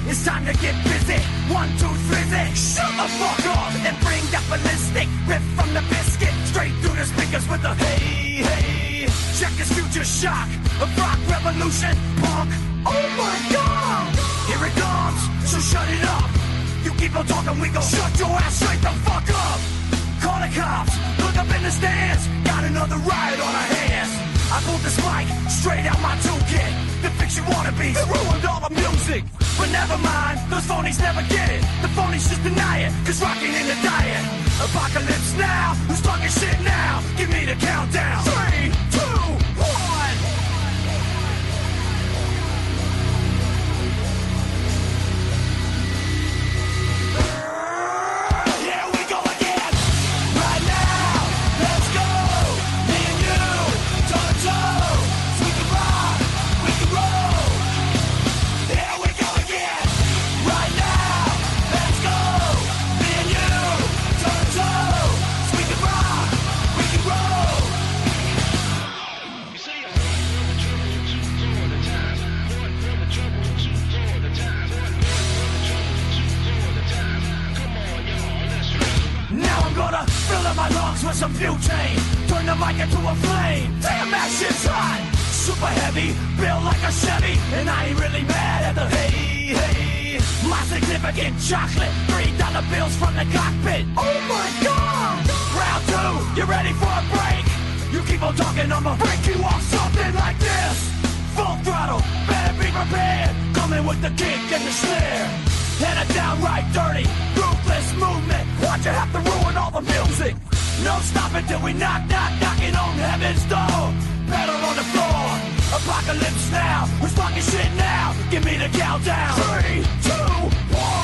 It's time to get busy. 1, 2, 3, shut the fuck up and bring that ballistic riff from the biscuit straight through the speakers with the hey, hey. Check this future shock, a rock revolution, punk. Oh my god, here it comes, so shut it up. You keep on talking, we gon' shut your ass straight the fuck up. Call the cops, look up in the stands, got another riot on our hands. I pulled this mic straight out my toolkit. The fix you wanna be, it ruined all the music. But never mind, those phonies never get it. The phonies just deny it, cause rocking in the diet. Apocalypse now, who's talking shit now? Give me the countdown. 3, 2, 1. Fill up my lungs with some butane, turn the mic into a flame. Damn, that shit's hot. Super heavy, built like a Chevy, and I ain't really mad at the hey, hey. My significant chocolate, $3 bills from the cockpit. Oh my god! Round 2, you ready for a break? You keep on talking, I'ma break you off something like this. Full throttle, better be prepared. Coming with the kick and the snare. And a downright dirty, ruthless movement. Why'd you have to ruin all the music? No stopping till we knocking on heaven's door. Pedal on the floor. Apocalypse now. Who's talking shit now? Give me the countdown. 3, 2, 1.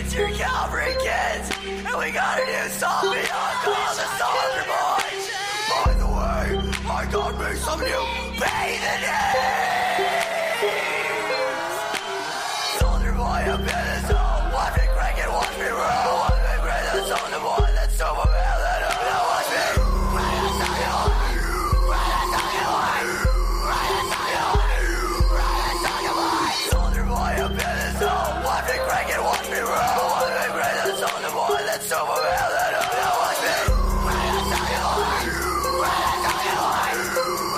it's your Calvary kids, and we got a new song beyond called the Soldier Boys. By the way, I got me some new bathing apes. Soldier Boy up in the zone, watch me crank and watch me roll. Watch me crank the Soldier Boy, that's so fulfilling. Now watch me ride a Soldier Boy, ride a Soldier Boy, ride a Soldier Boy, ride a Soldier Boy. Soldier Boy up in the zone, watch me crank and watch me roll. Watch me crank the Soldier Boy, that's so fulfilling. Now watch me ride a Soldier Boy, ride a Soldier Boy,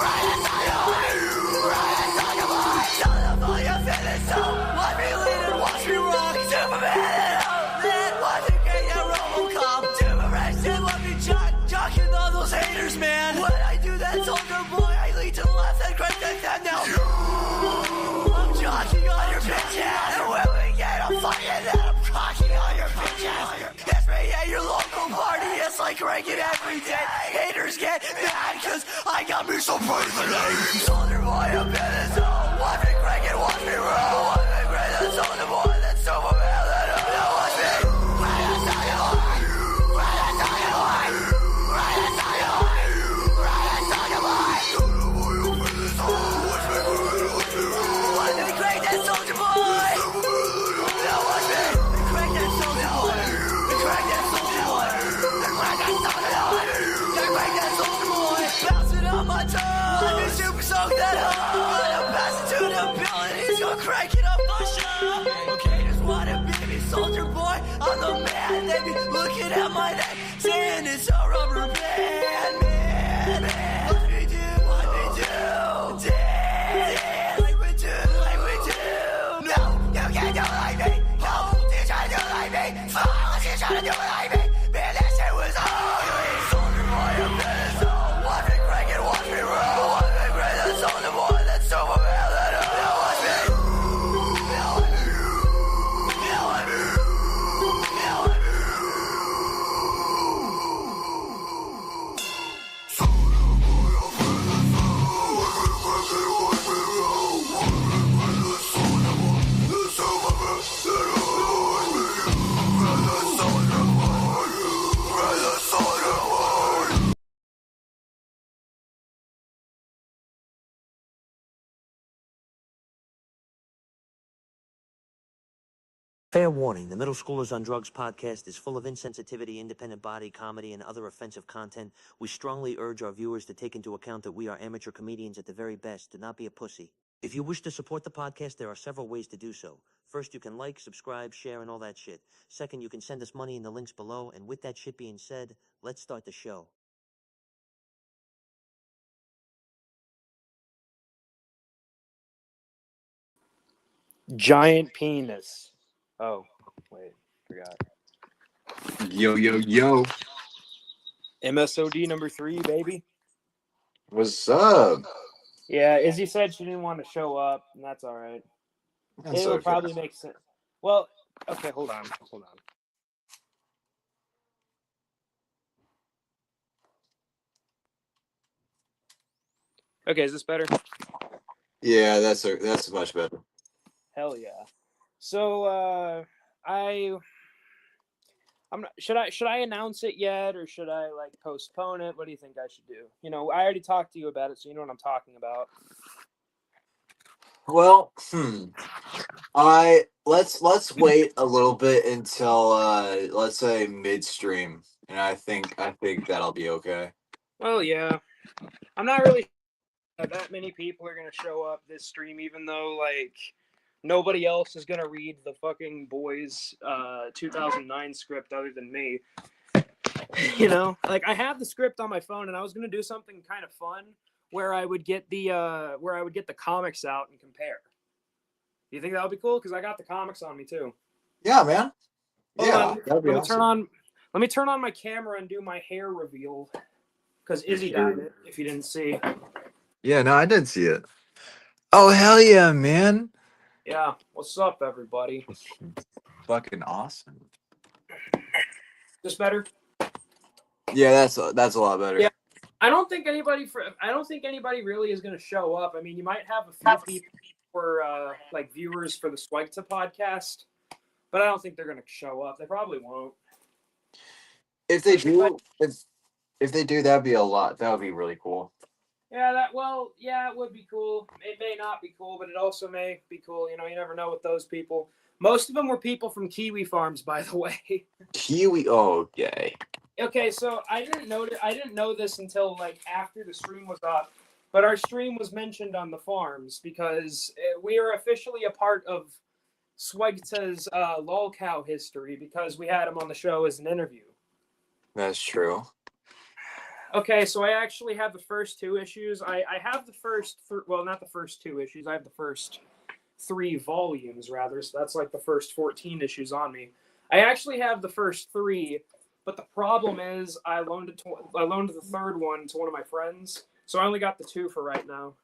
ride a Soldier Boy, ride a Soldier Boy. Soldier Boy up in the zone, watch me lead and watch me rock. Superman and watch me get your Robocop. Superman shit, let me jocking all those haters, man. When I do that, Soldier Boy, I lead to the left and crank that down now. I'm jocking on your bitch ass. And when we get a fight, then I'm cocking on your bitch ass. It's me at your local party, it's like cranking every day. Haters get mad cause I got me some praise. Soldier Boy up in the zone, watch me crank and watch me roll. Watch me crank the Soldier Boy, that's so fulfilling. Now watch me ride a Soldier Boy, ride a Soldier Boy, ride a Soldier Boy, ride a Soldier Boy. Soldier Boy up in the zone, watch me crank that Soldier Boy. Now watch me crank that Soldier Boy, crank that Soldier Boy, crank that Soldier Boy, crank that Soldier Boy. Bouncing on my toes, let me super soak that up. I'm passing to the building, he's gonna crank it up my show. Okay, just wanna be me, Soldier Boy, I'm the man. They be looking at my neck, saying it's a rubber band. Man, what we do, dance, like we do. No, you can't do it like me. No, you try to do it like me. Fuck, you try to do it like me. Man, that shit was ugly. Soldier Boy up in the zone, watch me crank and watch me roll. Watch me crank the Soldier Boy, that's so fulfilling. Now watch me. Now watch me. Now watch me. Now watch me. Soldier Boy up in the zone, watch me crank and watch me roll. Watch me crank the Soldier Boy, that's so fulfilling. Crank the Soldier Boy, crank the Soldier Boy. Fair warning, the Middle Schoolers on Drugs podcast is full of insensitivity, independent body, comedy, and other offensive content. We strongly urge our viewers to take into account that we are amateur comedians at the very best. Do not be a pussy. If you wish to support the podcast, there are several ways to do so. First, you can like, subscribe, share, and all that shit. Second, you can send us money in the links below. And with that shit being said, let's start the show. Giant penis. Oh, wait, forgot. Yo, yo, yo. MSOD number 3, baby. What's up? Yeah, Izzy said she didn't want to show up, and that's all right. That's It would okay. probably make sense. Well, okay, hold on. Okay, is this better? Yeah, that's much better. Hell yeah. So, I'm not, should I announce it yet, or should I like postpone it? What do you think I should do? You know, I already talked to you about it, so you know what I'm talking about. Well, let's wait a little bit until let's say midstream, and I think that'll be okay. Well, yeah. I'm not really sure that many people are going to show up this stream, even though, like, nobody else is going to read the fucking Boys 2009 script other than me. You know? Like, I have the script on my phone, and I was going to do something kind of fun where I would get the comics out and compare. Do you think that would be cool? Because I got the comics on me, too. Yeah, man. Yeah, that'd be awesome. Let me turn on my camera and do my hair reveal. Because Izzy dyed it, if you didn't see. Yeah, no, I did see it. Oh, hell yeah, man. Yeah, what's up, everybody? Fucking awesome. This better? Yeah, that's a lot better. Yeah. I don't think anybody really is going to show up. I mean, you might have a few people for like viewers for the Swagta podcast, but I don't think they're gonna show up. They probably won't. If they do, if they do, that'd be a lot. That would be really cool. Yeah, it would be cool. It may not be cool, but it also may be cool. You know, you never know with those people. Most of them were people from Kiwi Farms, by the way. Kiwi. Oh, yay. Okay, so I didn't know this until like after the stream was up, but our stream was mentioned on the farms because we are officially a part of Swegta's lolcow history because we had him on the show as an interview. That's true. Okay, so I actually have the first 2 issues. I have the first, well, not the first 2 issues. I have the first 3 volumes, rather. So that's like the first 14 issues on me. I actually have the first 3, but the problem is I loaned the third one to one of my friends, so I only got the 2 for right now.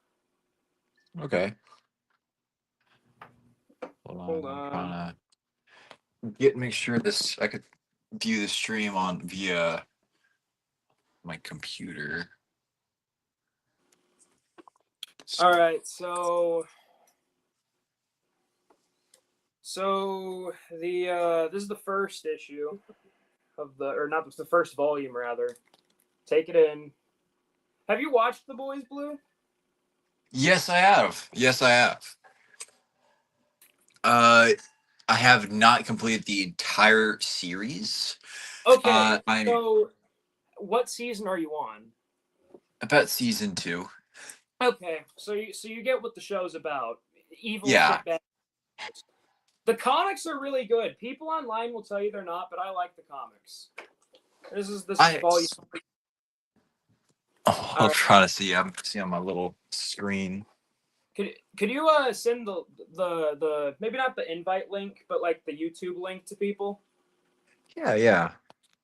Okay. Hold on. I'm trying to make sure I could view the stream via my computer. All right, so the this is the first issue of not the first volume rather. Take it in. Have you watched The Boys Blue? Yes, I have. I have not completed the entire series. Okay, I'm so what season are you on? about season 2. Okay, so you get what the show's about. Evil Yeah. shit bad. The comics are really good. People online will tell you they're not, but I like the comics. This is volume. I'm trying to see. I'm seeing on my little screen. Could you send the maybe not the invite link, but like the YouTube link to people? Yeah.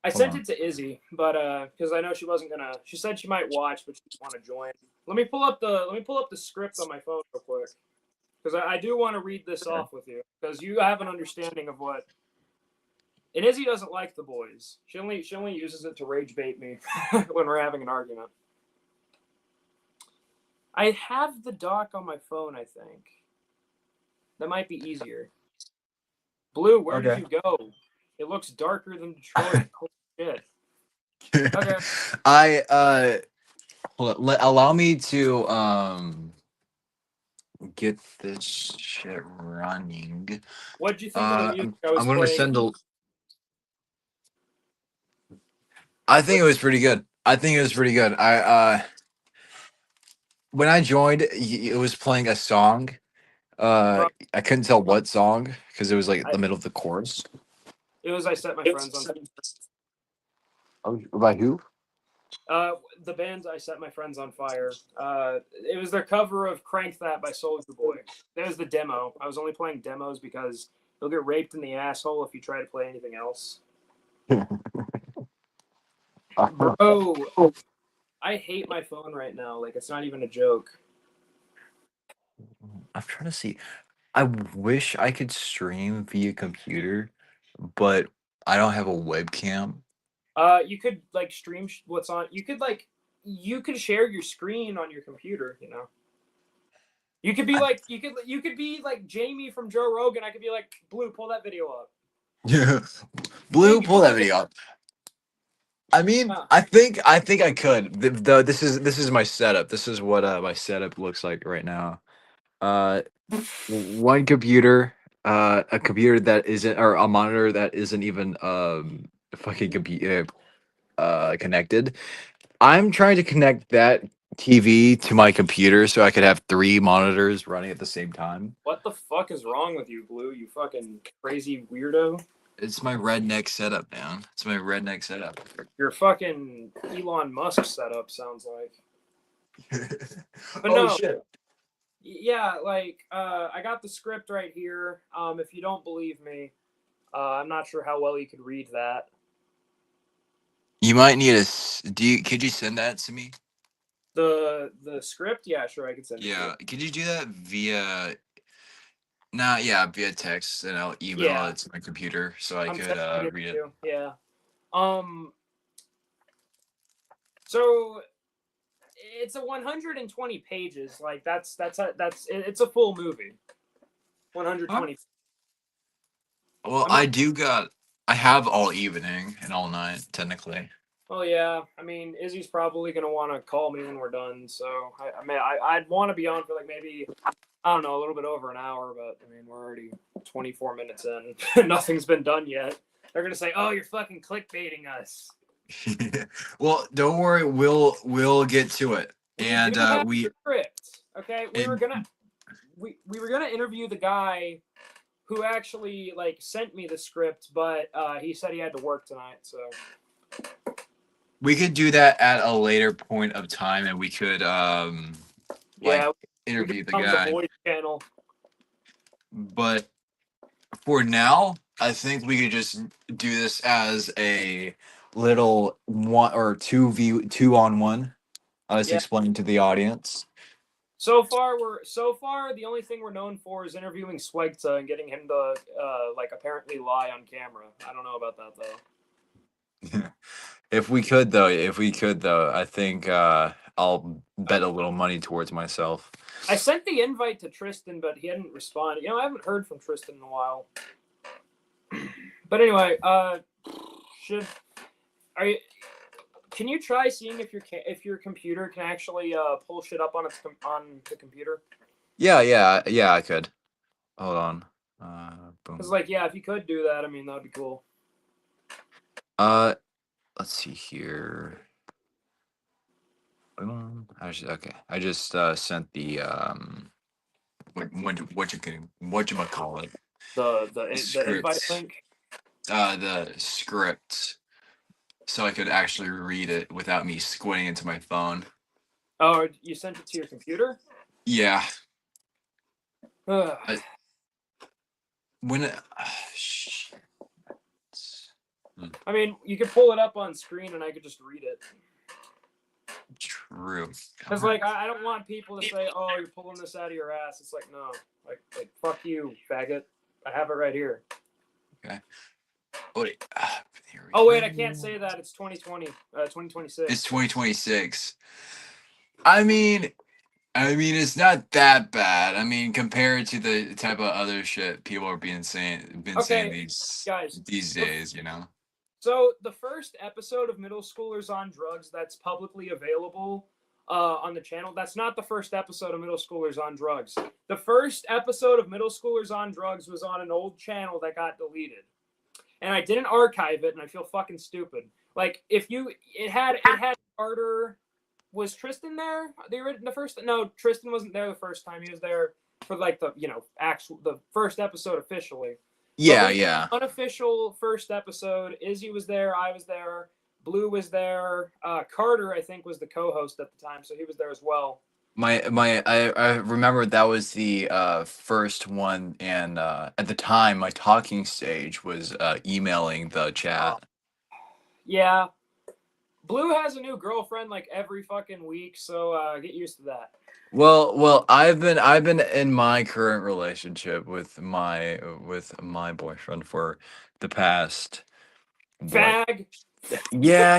I sent it to Izzy, but because I know she wasn't gonna. She said she might watch, but she didn't want to join. Let me pull up the script on my phone real quick, because I do want to read this off with you, because you have an understanding of what. And Izzy doesn't like The Boys. She only uses it to rage bait me when we're having an argument. I have the doc on my phone, I think. That might be easier. Blue, where did you go? It looks darker than Detroit. Holy shit. Okay. Allow me to get this shit running. What'd you think of the music I was I'm gonna playing? send a. I think it was pretty good. When I joined, it was playing a song. I couldn't tell what song because it was like the middle of the chorus. It was I Set My Friends on. Oh, by who? The band I Set My Friends on Fire. It was their cover of Crank That by Soulja Boy. That was the demo. I was only playing demos because you'll get raped in the asshole if you try to play anything else. Bro, I hate my phone right now. Like, it's not even a joke. I'm trying to see. I wish I could stream via computer, but I don't have a webcam. You could like stream what's on. You could share your screen on your computer. You know. You could be like you could be like Jamie from Joe Rogan. I could be like, Blue, pull that video up. Yeah, Blue, pull that video up. I mean, I think I could. This is my setup. This is what my setup looks like right now. One computer, a computer that isn't, or a monitor that isn't even fucking computer connected. I'm trying to connect that TV to my computer so I could have 3 monitors running at the same time. What the fuck is wrong with you, Blue? You fucking crazy weirdo. It's my redneck setup, man. It's my redneck setup. Your fucking Elon Musk setup sounds like. But Oh no, shit. yeah, like I got the script right here. If you don't believe me, I'm not sure how well you could read that. You might need could you send that to me? The script? Yeah, sure, I can send it to Yeah, you. could you do that via via text, and I'll email it to my computer so I could read it. Yeah. So it's a 120 pages. Like it's a full movie. 120. Well, I'm not. I have all evening and all night technically. Well, yeah. I mean, Izzy's probably gonna want to call me when we're done. So I'd want to be on for like maybe I don't know a little bit over an hour, but I mean we're already 24 minutes in. Nothing's been done yet. They're gonna say, "Oh, you're fucking clickbaiting us." Well, don't worry, we'll get to it. We do And have we a script. Okay, and we were gonna interview the guy who actually like sent me the script, but he said he had to work tonight. So we could do that at a later point of time, and we could like yeah, we could interview the become the guy. boys channel. But for now, I think we could just do this as a little one or two on one. Us Yeah. explaining to the audience. So far the only thing we're known for is interviewing Swegta and getting him to like apparently lie on camera. I don't know about that though. If we could though, I think I'll bet a little money towards myself. I sent the invite to Tristan, but he hadn't responded. You know, I haven't heard from Tristan in a while. But anyway, should are you? Can you try seeing if your computer can actually pull shit up on on the computer? Yeah, I could. Hold on. Because Boom. like yeah, if you could do that, I mean that'd be cool. Uh, let's see here. Okay. I just sent the what you call it, The invite script, link. the script, so I could actually read it without me squinting into my phone. Oh, you sent it to your computer? Yeah. Ugh. When I mean, you could pull it up on screen and I could just read it. True. Because like I don't want people to say, "Oh, you're pulling this out of your ass." It's like no, like fuck you, faggot. I have it right here. Okay. Wait. Oh wait, I can't say that. It's 2020, 2026. It's 2026. I mean, it's not that bad. I mean, compared to the type of other shit people are been saying Okay, these guys. days, you know. So the first episode of Middle Schoolers on Drugs that's publicly available on the channel, that's not the first episode of Middle Schoolers on Drugs. The first episode of Middle Schoolers on Drugs was on an old channel that got deleted. And I didn't archive it, and I feel fucking stupid. Like it had Carter. Was Tristan there? The first? No, Tristan wasn't there the first time. He was there for like the the first episode officially. Yeah, But yeah. unofficial first episode. Izzy was there. I was there. Blue was there. Carter, I think, was the co-host at the time, so he was there as well. I remember that was the first one, and at the time my talking stage was emailing the chat. Yeah. Blue has a new girlfriend like every fucking week, so get used to that. Well, I've been in my current relationship with my boyfriend for the past what? Fag. Yeah,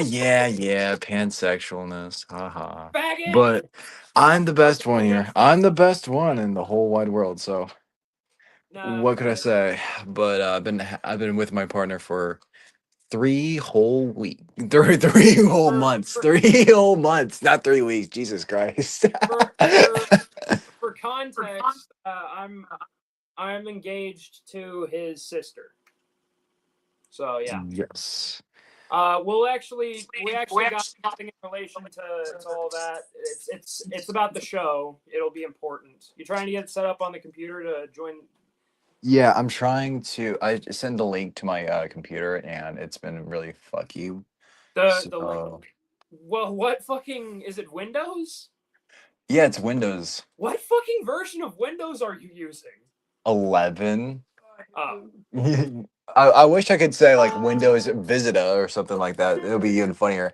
pansexualness, haha. Faggot. But I'm the best one here. I'm the best one in the whole wide world. So Nah, what could I say? But I've been with my partner for 3 whole months, 3 whole months, not 3 weeks. Jesus Christ. for for context, I'm engaged to his sister. So yeah. Yes. We actually got something in relation to all that. It's about the show. It'll be important. You trying to get it set up on the computer to join? Yeah, I'm trying to. I send the link to my computer, and it's been really fucky. The well, what fucking is it? Windows? Yeah, it's Windows What fucking version of Windows are you using? 11. Oh, I wish I could say like Windows Vista or something like that. It'll be even funnier.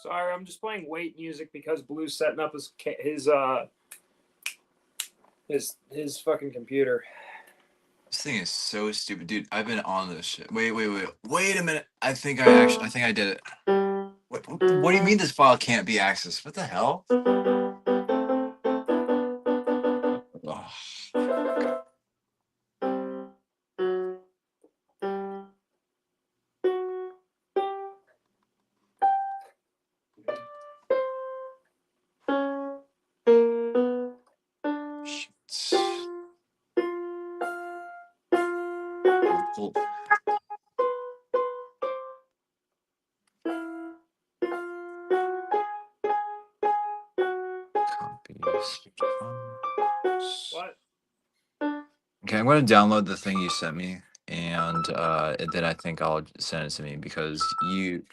Sorry, I'm just playing wait music because Blue's setting up his fucking computer. This thing is so stupid, dude. I've been on this shit. Wait a minute. I think I did it. What do you mean this file can't be accessed? What the hell? Ugh. Shit. Cool. Copies. What? Okay, I'm gonna download the thing you sent me, and then I think I'll send it to me because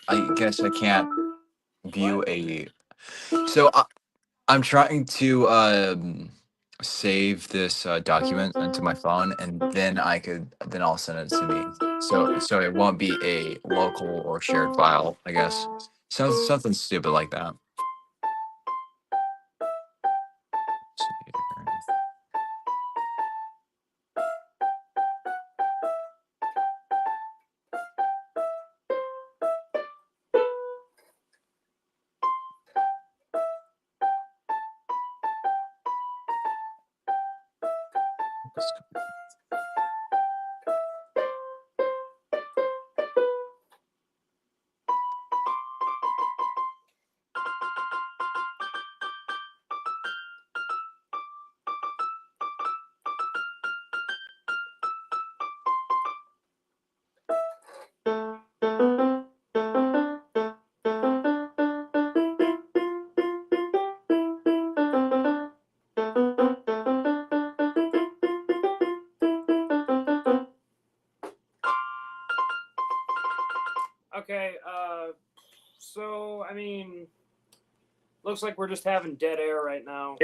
I guess I can't view What? a. So I'm trying to save this document into my phone, and then I'll send it to me. So it won't be a local or shared file, I guess. Something stupid like that. Let's see here. Okay, so I mean, looks like we're just having dead air right now.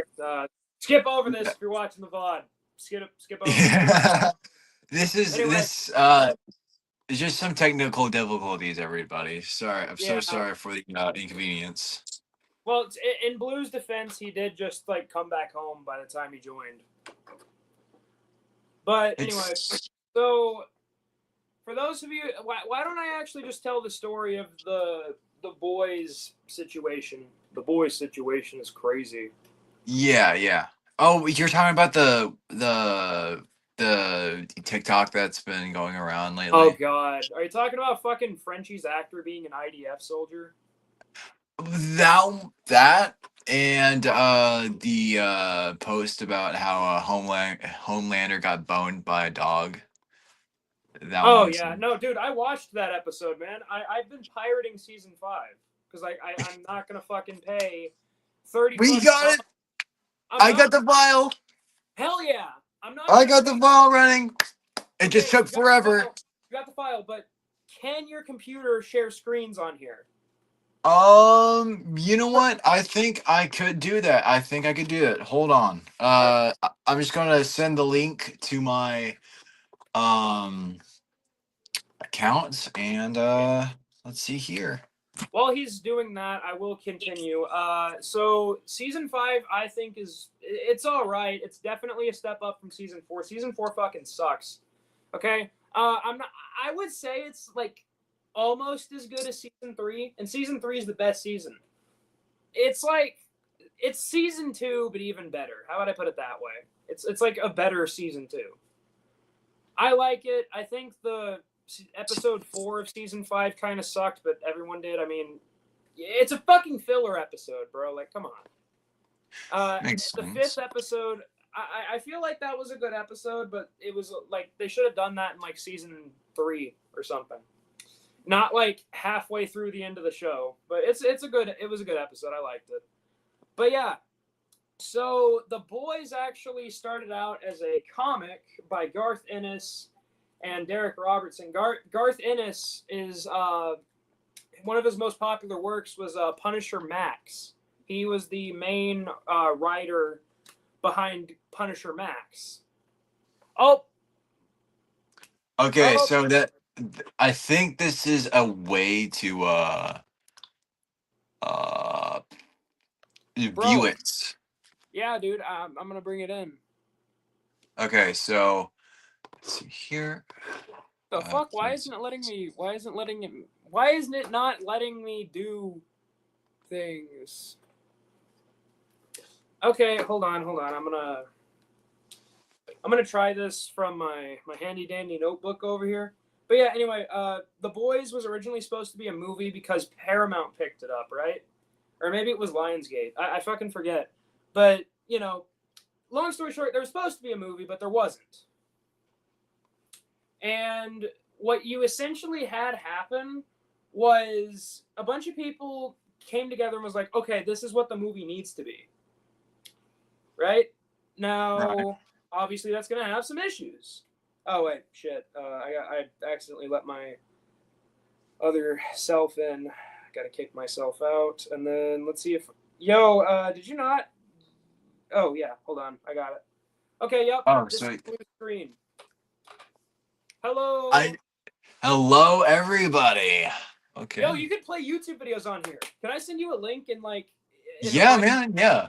Skip over this if you're watching the VOD. Skip over. Yeah. Anyway. This it's just some technical difficulties, everybody. Sorry, I'm so Yeah. sorry for the inconvenience. Well, in Blue's defense, he did just like come back home by the time he joined. But anyway, It's so for those of you, why don't I actually just tell the story of the boys' situation? The boys' situation is crazy. yeah. Oh, you're talking about the TikTok that's been going around lately. Oh God, are you talking about fucking Frenchie's actor being an IDF soldier? That and the post about how a Homelander got boned by a dog. That Oh one's yeah, no, dude, I watched that episode, man. I've been pirating season 5 because I'm not gonna fucking pay 30. We got it. I got the file. Hell yeah, I'm not. I got the file running. It just took forever. You got the file, but can your computer share screens on here? You know what? I think I could do that. I think I could do it. Hold on. I'm just gonna send the link to my accounts and let's see here. While he's doing that, I will continue. So season 5, I think it's all right. It's definitely a step up from season 4. Season 4 fucking sucks. Okay. I would say it's like almost as good as season 3, and season 3 is the best season. It's like it's season 2, but even better. How would I put it that way? It's like a better season 2. I like it. I think the episode 4 of season 5 kind of sucked, but everyone did. I mean, it's a fucking filler episode, bro. Like, come on. Makes The sense. 5th episode, I feel like that was a good episode, but it was like they should have done that in like season 3 or something. Not like halfway through the end of the show, but it was a good episode. I liked it. But yeah, so The Boys actually started out as a comic by Garth Ennis and Derek Robertson. Garth Ennis is one of his most popular works was Punisher Max. He was the main writer behind Punisher Max. Oh. Okay, so I think this is a way to view it. Yeah, dude, I'm gonna bring it in. Okay, so let's see here. The fuck? Why isn't it letting me? Why isn't it not letting me do things? Okay, hold on. I'm gonna try this from my handy dandy notebook over here. But yeah, anyway, The Boys was originally supposed to be a movie because Paramount picked it up, right? Or maybe it was Lionsgate. I fucking forget. But, you know, long story short, there was supposed to be a movie, but there wasn't. And what you essentially had happen was a bunch of people came together and was like, okay, this is what the movie needs to be. Right? Now, obviously that's going to have some issues. Oh, wait, shit. I accidentally let my other self in. I got to kick myself out. And then let's see if... Yo, did you not... Oh, yeah, hold on. I got it. Okay, yep. Oh, this so... is blue screen. Hello. Hello, everybody. Okay. Yo, you could play YouTube videos on here. Can I send you a link in like... Yeah, man, yeah.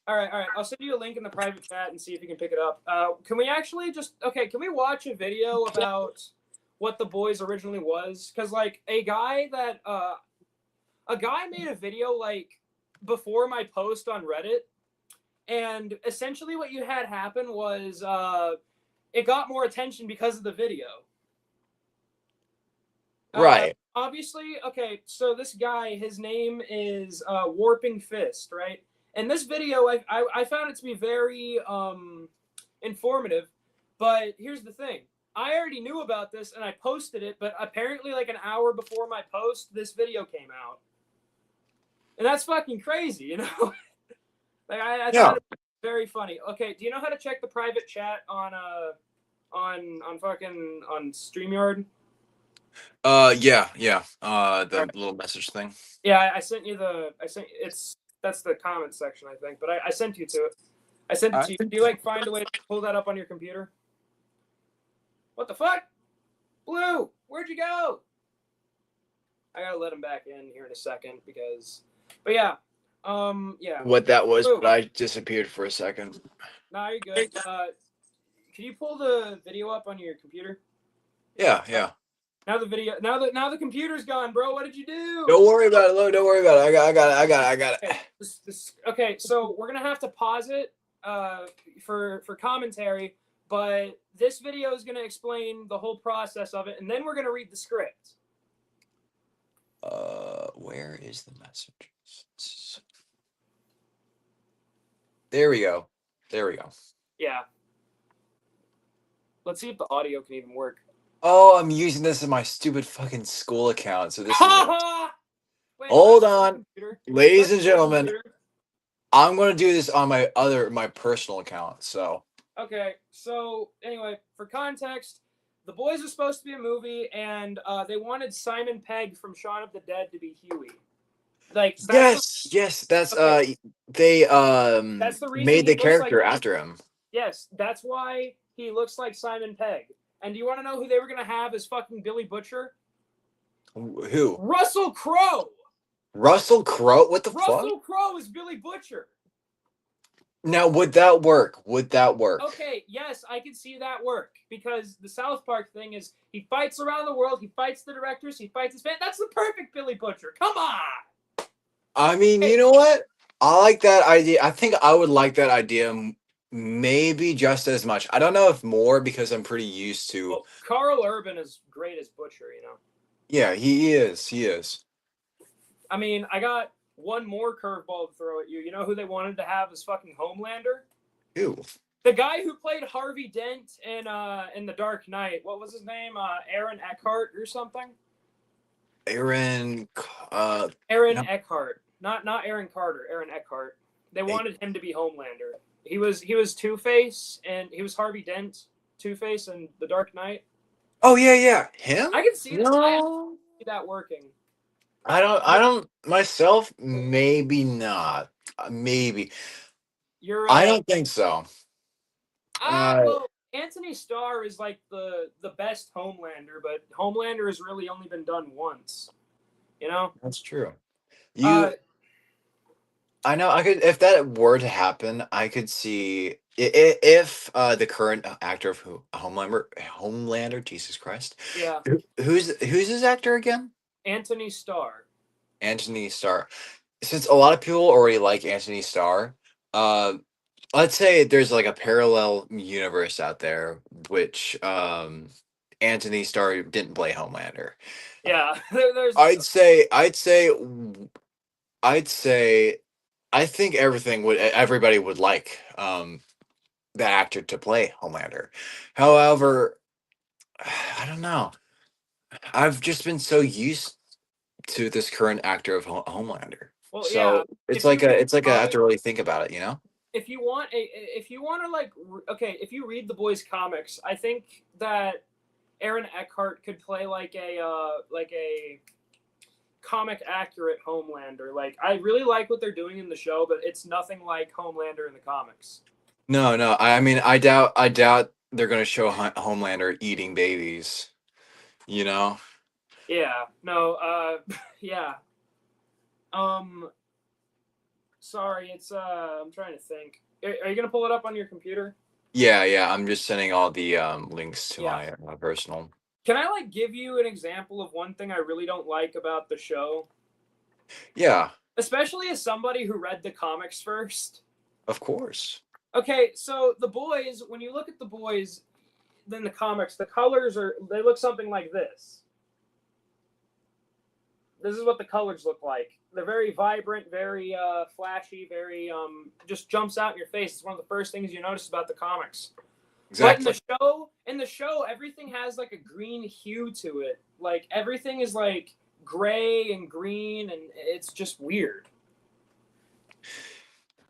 All right. I'll send you a link in the private chat and see if you can pick it up. Can we actually just... Okay, can we watch a video about what The Boys originally was? Because, like, a guy made a video, like, before my post on Reddit. And essentially what you had happen was it got more attention because of the video. Right. Obviously, okay, so this guy, his name is Warping Fist, right? And this video, I found it to be very informative, but here's the thing. I already knew about this, and I posted it, but apparently like an hour before my post, this video came out. And that's fucking crazy, you know? Like I thought it was very funny. Okay, do you know how to check the private chat on StreamYard? Yeah. The little message thing. Yeah, that's the comment section, I think. But I sent you to it. I sent it to you. Do you like find a way to pull that up on your computer? What the fuck? Blue, where'd you go? I gotta let him back in here in a second because, but yeah. Yeah. What that was, Blue. but I disappeared for a second. Nah, you're good. Can you pull the video up on your computer? Yeah. Now the computer's gone, bro. What did you do? Don't worry about it, Lo. Don't worry about it. I got it. Okay, okay, so we're gonna have to pause it for commentary, but this video is gonna explain the whole process of it, and then we're gonna read the script. Where is the message? There we go. Yeah. Let's see if the audio can even work. Oh, I'm using this as my stupid fucking school account. So this is Wait, Hold on. computer. Ladies and gentlemen, Computer. I'm going to do this on my personal account. So Okay, so anyway, for context, The Boys was supposed to be a movie, and they wanted Simon Pegg from Shaun of the Dead to be Huey. Like yes, that's okay. they That's the reason made the he looks character like- after him. Yes, that's why he looks like Simon Pegg. And do you want to know who they were gonna have as fucking Billy Butcher? Who? Russell Crowe. Russell Crowe? What the fuck? Russell Crowe is Billy Butcher. Now, would that work? Okay, yes, I can see that work because the South Park thing is he fights around the world, he fights the directors, he fights his fans. That's the perfect Billy Butcher. Come on. I mean, you know what? I like that idea. I think I would like that idea maybe just as much. I don't know if more because I'm pretty used to. Well, Carl Urban is great as Butcher, you know. Yeah, he is. He is. I mean, I got one more curveball to throw at you. You know who they wanted to have as fucking Homelander? Ew. The guy who played Harvey Dent in The Dark Knight. What was his name? Aaron Eckhart or something? Aaron. Aaron No. Eckhart. Not Aaron Carter. Aaron Eckhart. They wanted him to be Homelander. He was Two-Face, and he was Harvey Dent, Two-Face in The Dark Knight. Oh yeah. Him? I can see that. I No. see that working. I don't myself. Maybe not. Maybe. You're I don't think so. well, Anthony Starr is like the best Homelander, but Homelander has really only been done once. You know? That's true. Uh, I know. I could, if that were to happen, I could see if the current actor of Homelander, Jesus Christ, yeah, who's his actor again? Anthony Starr. Anthony Starr. Since a lot of people already like Anthony Starr, uh, let's say there's like a parallel universe out there, which Anthony Starr didn't play Homelander. Yeah, there's I'd say I think everybody would like that actor to play Homelander. However, I don't know. I've just been so used to this current actor of Homelander. well, yeah. So it's If you like read I have to really think about it, you know? if you want to like okay, if you read the boys comics, I think that Aaron Eckhart could play like a comic accurate Homelander. Like I really like what they're doing in the show, but it's nothing like Homelander in the comics. No. I mean, I doubt they're gonna show Homelander eating babies. You know? Yeah. No. Yeah. Um. Sorry. It's. I'm trying to think. Are you gonna pull it up on your computer? Yeah. I'm just sending all the links to Yeah. my personal. Can I like give you an example of one thing I really don't like about the show? Yeah, Especially as somebody who read the comics first. of course. Okay, so the boys, when you look at the boys, then the comics, the colors they look something like this. This is what the colors look like. They're very vibrant, very flashy, very just jumps out in your face. It's one of the first things you notice about the comics. Exactly. But in the show, everything has like a green hue to it. Like everything is like gray and green, and it's just weird.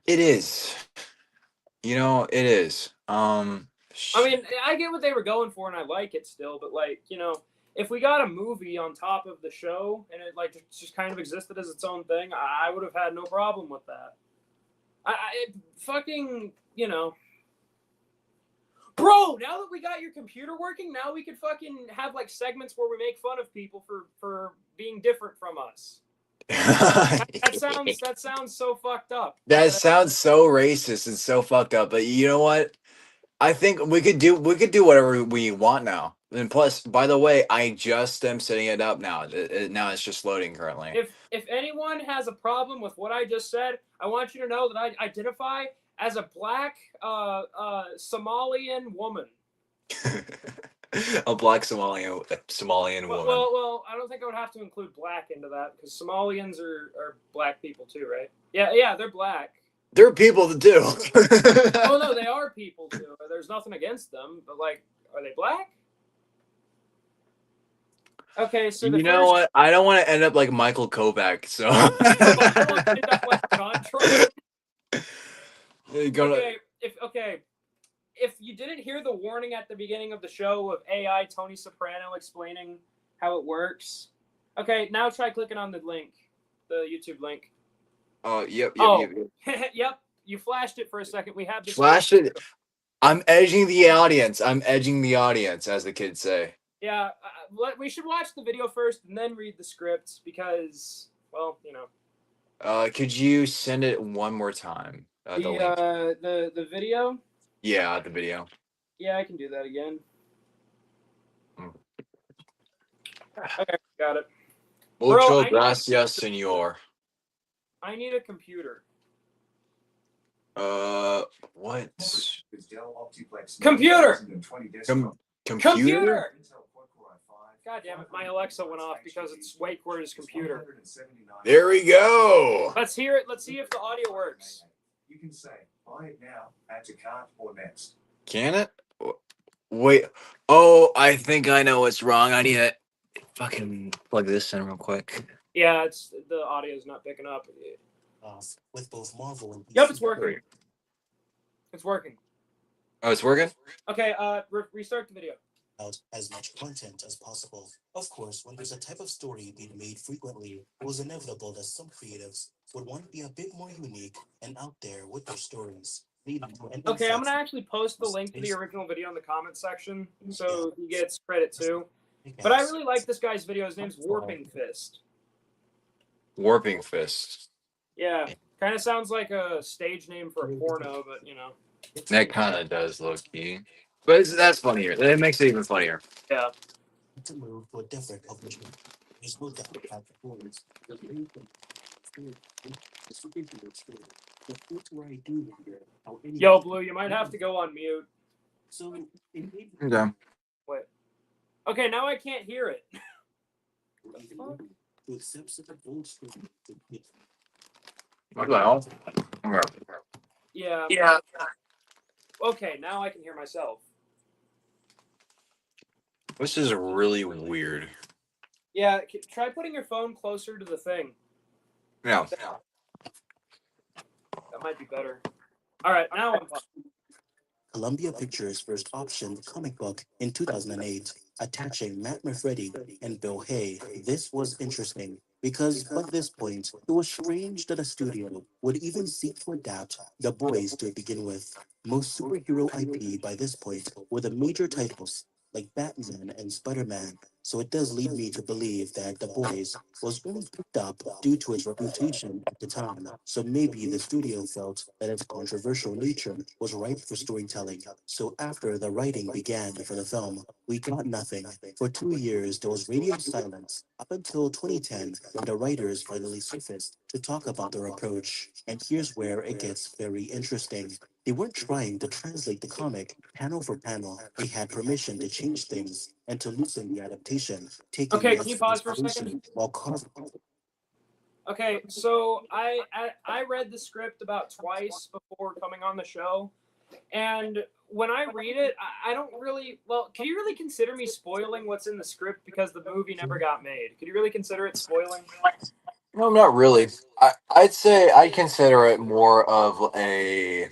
It is. It is. I mean, I get what they were going for, and I like it still. But like, if we got a movie on top of the show and it like just kind of existed as its own thing, I would have had no problem with that. Fucking, bro. Now that we got your computer working, now we could fucking have like segments where we make fun of people for being different from us. That sounds so fucked up. That sounds so racist and so fucked up. But you know what? I think we could do whatever we want now. And plus, by the way, I just am setting it up now. Now it's just loading currently. If anyone has a problem with what I just said, I want you to know that I identify as a black Somalian woman. A black Somalian woman. Well, I don't think I would have to include black into that because Somalians are black people too, right? Yeah, they're black. There are people that do. Oh no, they are people too. There's nothing against them, but like, are they black? Okay, so you know what? I don't want to end up like Michael Kovac, so. End up like John Trump. If you didn't hear the warning at the beginning of the show of AI Tony Soprano explaining how it works, okay, now try clicking on the link, the YouTube link. Yep. Yep. You flashed it for a second. We have this. Flashed it. I'm edging the audience, as the kids say. Yeah, we should watch the video first and then read the script because, well, Could you send it one more time? The link. The video. Yeah, the video. Yeah, I can do that again. Okay, got it. Mucho gracias, senor. I need a computer. What? Computer. Computer? God damn it! My Alexa went off because it's wake word is computer. There we go. Let's hear it. Let's see if the audio works. You can say, buy it now, add to cart, or next. Can it? Wait. Oh, I think I know what's wrong. I need to fucking plug this in real quick. Yeah, it's the audio's not picking up. With both Marvel and Yep, it's working. It's working. Oh, it's working? Okay, restart the video. out as much content as possible. Of course, when there's a type of story being made frequently, it was inevitable that some creatives would want to be a bit more unique and out there with their stories. Okay, I'm gonna actually post the link to the original video in the comment section, so he gets credit too. But I really like this guy's video. His name's Warping Fist. Warping Fist. Yeah, kind of sounds like a stage name for a porno, but you know. That kind of does, low key. But that's funnier. That makes it even funnier. Yeah. To move to a different publisher. There's no doubt about the performance. Yo, Blue, you might have to go on mute. So, Okay. Wait. Okay, now I can't hear it. to accept such a bold statement. What the hell? Okay. Yeah. Yeah. Okay, now I can hear myself. This is really weird. Yeah, try putting your phone closer to the thing. Yeah. That might be better. All right, now I'm fine. Columbia Pictures first optioned the comic book in 2008, attaching Matt Murfretti and Bill Hay. This was interesting because by this point, it was strange that a studio would even seek to adapt The Boys to begin with. Most superhero IP by this point were the major titles like Batman and Spider-Man, so it does lead me to believe that The Boys was only picked up due to its reputation at the time. So maybe the studio felt that its controversial nature was ripe for storytelling. So after the writing began for the film, we got nothing. For 2 years, there was radio silence up until 2010 when the writers finally surfaced to talk about their approach. And here's where it gets very interesting. They weren't trying to translate the comic panel for panel. They had permission to change things and to loosen the adaptation, taking Okay, less can you pause for a inspiration second? while carving. Okay, so I read the script about twice before coming on the show, and when I read it, I don't really. Well, can you really consider me spoiling what's in the script because the movie never got made? Could you really consider it spoiling? No, not really. I'd say I consider it more of a.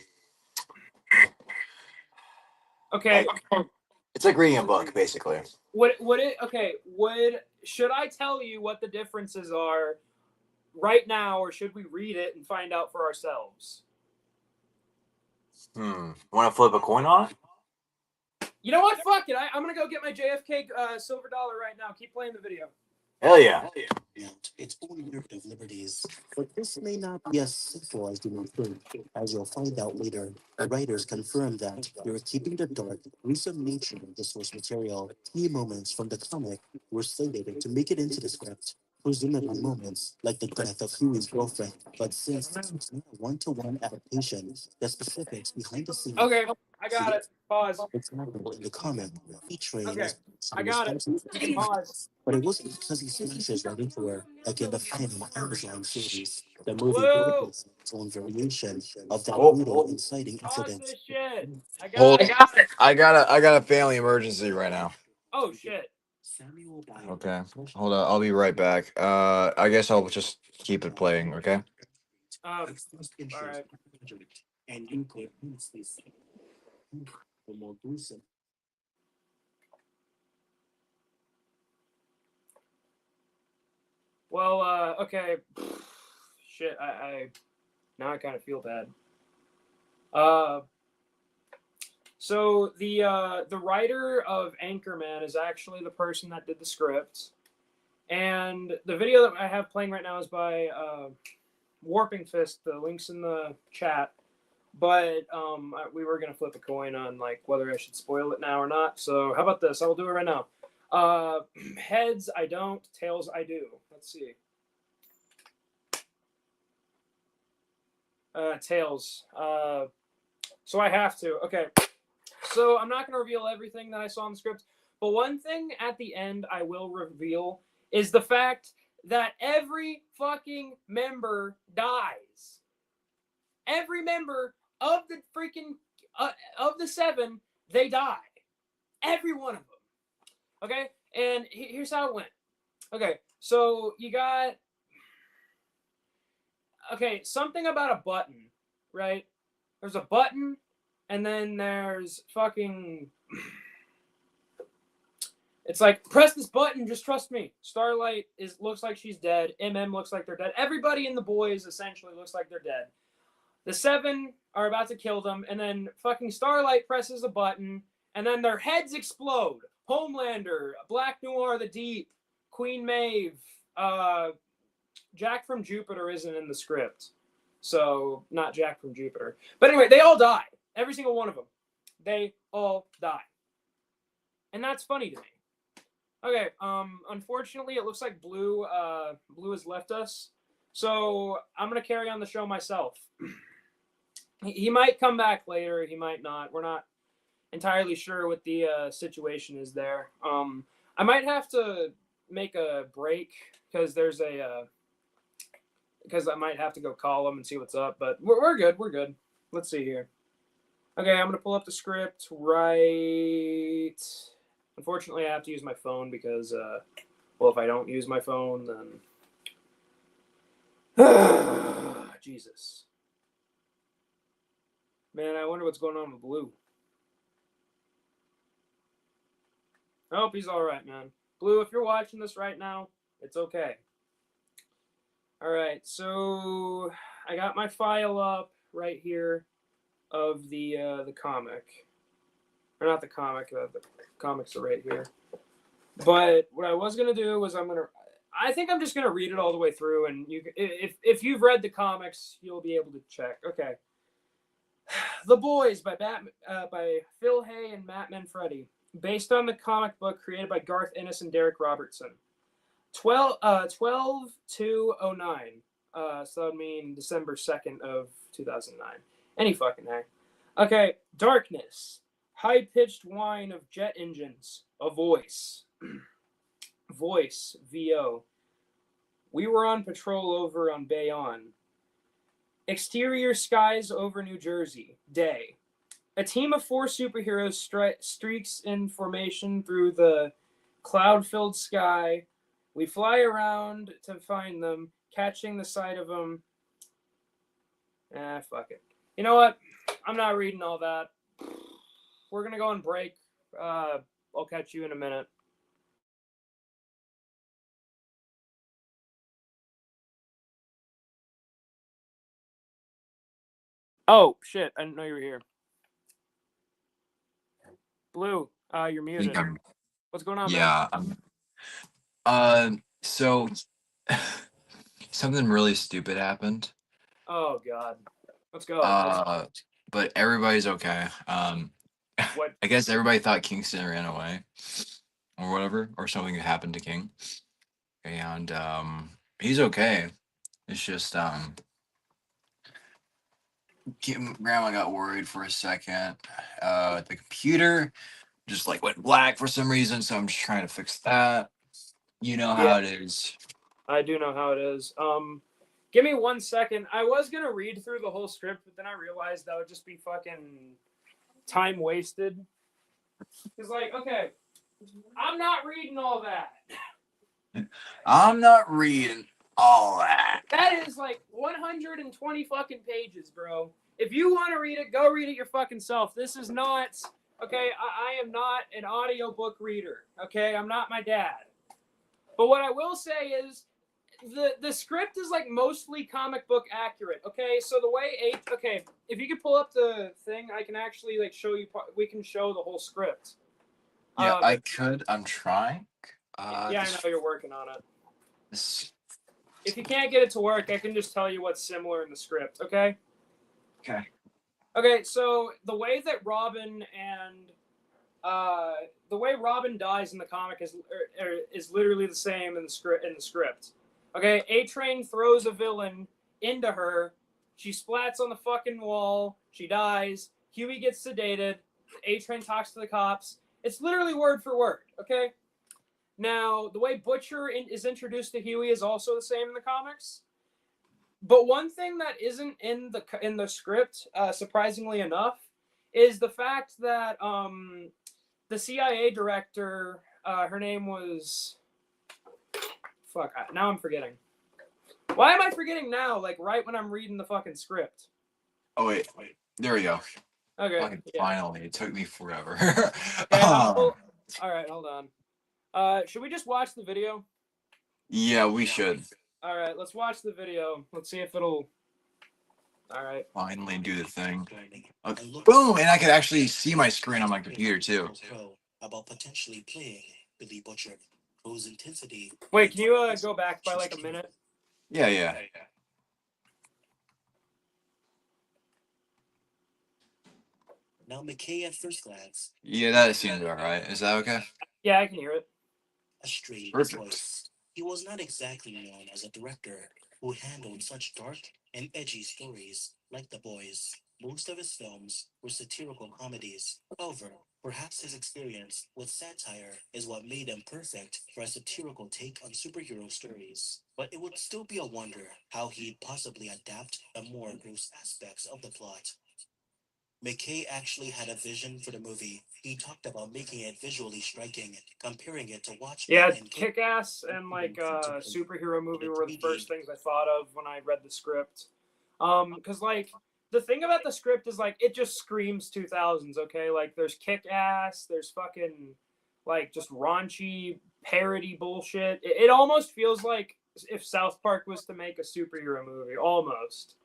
Okay. It's like reading a book, basically. Should I tell you what the differences are right now, or should we read it and find out for ourselves? Want to flip a coin on it? You know what? Fuck it. I'm gonna go get my JFK silver dollar right now. Keep playing the video. Hell yeah. Its own narrative liberties. But this may not be as simple as you may think. As you'll find out later, the writers confirmed that they were keeping the dark, gruesome nature of the source material. Key moments from the comic were slated to make it into the script. Presumably moments like the death of Huey's girlfriend. But since this was not a one-to-one adaptation, the specifics behind the scenes. Okay, I got it. Pause. Example in the comic featuring Okay, I got it. You can pause. but it wasn't because he smashes right into her, like in the final Amazon series. The movie Whoa. was its own variation of that Oh, brutal, inciting Pause incident. this shit. I got Hold. it. I got a family emergency right now. Oh shit. Okay. Hold on. I'll be right back. I guess I'll just keep it playing. Okay. All right. And you could honestly say, the more gruesome. Well, okay. Shit. I now I kind of feel bad. So the writer of Anchorman is actually the person that did the script, and the video that I have playing right now is by Warping Fist. The link's in the chat, but we were gonna flip a coin on like whether I should spoil it now or not. So how about this? I will do it right now. Heads, I don't. Tails, I do. Let's see. Tails. So I have to. Okay. So I'm not going to reveal everything that I saw in the script, but one thing at the end I will reveal is the fact that every fucking member dies. Every member of the freaking of the 7, they die. Every one of them. Okay? And here's how it went. Okay, so you got something about a button, right? There's a button, and then there's fucking. It's like, press this button, just trust me. Starlight looks like she's dead. Looks like they're dead. Everybody in the boys essentially looks like they're dead. The 7 are about to kill them, and then fucking Starlight presses a button, and then their heads explode. Homelander, Black Noir, the Deep, Queen Maeve, Jack from Jupiter isn't in the script. So, not Jack from Jupiter. But anyway, they all die. Every single one of them. They all die. And that's funny to me. Okay, unfortunately, it looks like Blue has left us. So, I'm going to carry on the show myself. He might come back later. He might not. We're not entirely sure what the situation is there. I might have to make a break because because I might have to go call him and see what's up. But we're good. We're good. Let's see here. Okay, I'm going to pull up the script right. Unfortunately, I have to use my phone because, if I don't use my phone, then... Jesus. Man, I wonder what's going on with Blue. I hope he's all right, man. Blue, if you're watching this right now, it's okay. All right, so I got my file up right here of the comic. Or not the comic, the comics are right here. But what I was going to do was I think I'm just going to read it all the way through, and if you've read the comics, you'll be able to check. Okay. The Boys by Phil Hay and Matt Manfredi, based on the comic book created by Garth Ennis and Derek Robertson. 12/2/09. So that would mean December 2nd of 2009. Any fucking day. Okay, Darkness. High-pitched whine of jet engines. A voice. Voice. VO. We were on patrol over on Bayonne. Exterior skies over New Jersey. Day. A team of 4 superheroes streaks in formation through the cloud-filled sky. We fly around to find them, catching the sight of them. Fuck it. You know what? I'm not reading all that. We're going to go on break. I'll catch you in a minute. Oh, shit. I didn't know you were here. Blue, you're muted. What's going on, man? Yeah. So something really stupid happened. Oh, God. Let's go. But everybody's okay. What? I guess everybody thought Kingston ran away or whatever, or something happened to King. And he's okay. It's just Grandma got worried for a second. The computer just like went black for some reason, so I'm just trying to fix that. You know how it is. I do know how it is. Give me 1 second. I was gonna read through the whole script, but then I realized that would just be fucking time wasted. It's like, okay, I'm not reading all that. I'm not reading all that. That is like 120 fucking pages, bro. If you want to read it, go read it your fucking self. This is not, okay, I am not an audiobook reader, okay? I'm not my dad. But what I will say is, the script is like mostly comic book accurate. Okay, so the way if you could pull up the thing, I can actually like show you. We can show the whole script. Yeah, I could. I'm trying. Yeah, I know you're working on it. This... If you can't get it to work, I can just tell you what's similar in the script. Okay. Okay. Okay, so the way that Robin dies in the comic is literally the same in the script. Okay, A-Train throws a villain into her. She splats on the fucking wall. She dies. Huey gets sedated. A-Train talks to the cops. It's literally word for word, okay? Now, the way Butcher is introduced to Huey is also the same in the comics. But one thing that isn't in the script, surprisingly enough, is the fact that the CIA director, her name was... Fuck, now I'm forgetting. Why am I forgetting now, like, right when I'm reading the fucking script? Oh, wait. There we go. Okay, Fucking yeah. finally. It took me forever. Okay, all right, hold on. Should we just watch the video? Yeah, we should. All right, let's watch the video. Let's see if it'll... All right. Finally do the thing. Boom! And I could actually see my screen on my computer, too. About potentially playing Billy Butcher. Whose intensity... Wait, can you go back by like a minute? Yeah. Now, McKay at first glance... Yeah, that seems alright. Is that okay? Yeah, I can hear it. A strange Perfect. voice. He was not exactly known as a director who handled such dark and edgy stories like The Boys. Most of his films were satirical comedies. However, perhaps his experience with satire is what made him perfect for a satirical take on superhero stories. But it would still be a wonder how he'd possibly adapt the more gross aspects of the plot. McKay actually had a vision for the movie. He talked about making it visually striking, comparing it to Watchmen. Yeah, and Kick-Ass and like superhero movie were the first things I thought of when I read the script. Because like the thing about the script is like it just screams 2000s. Okay, like there's Kick-Ass, there's fucking like just raunchy parody bullshit. It almost feels like if South Park was to make a superhero movie, almost.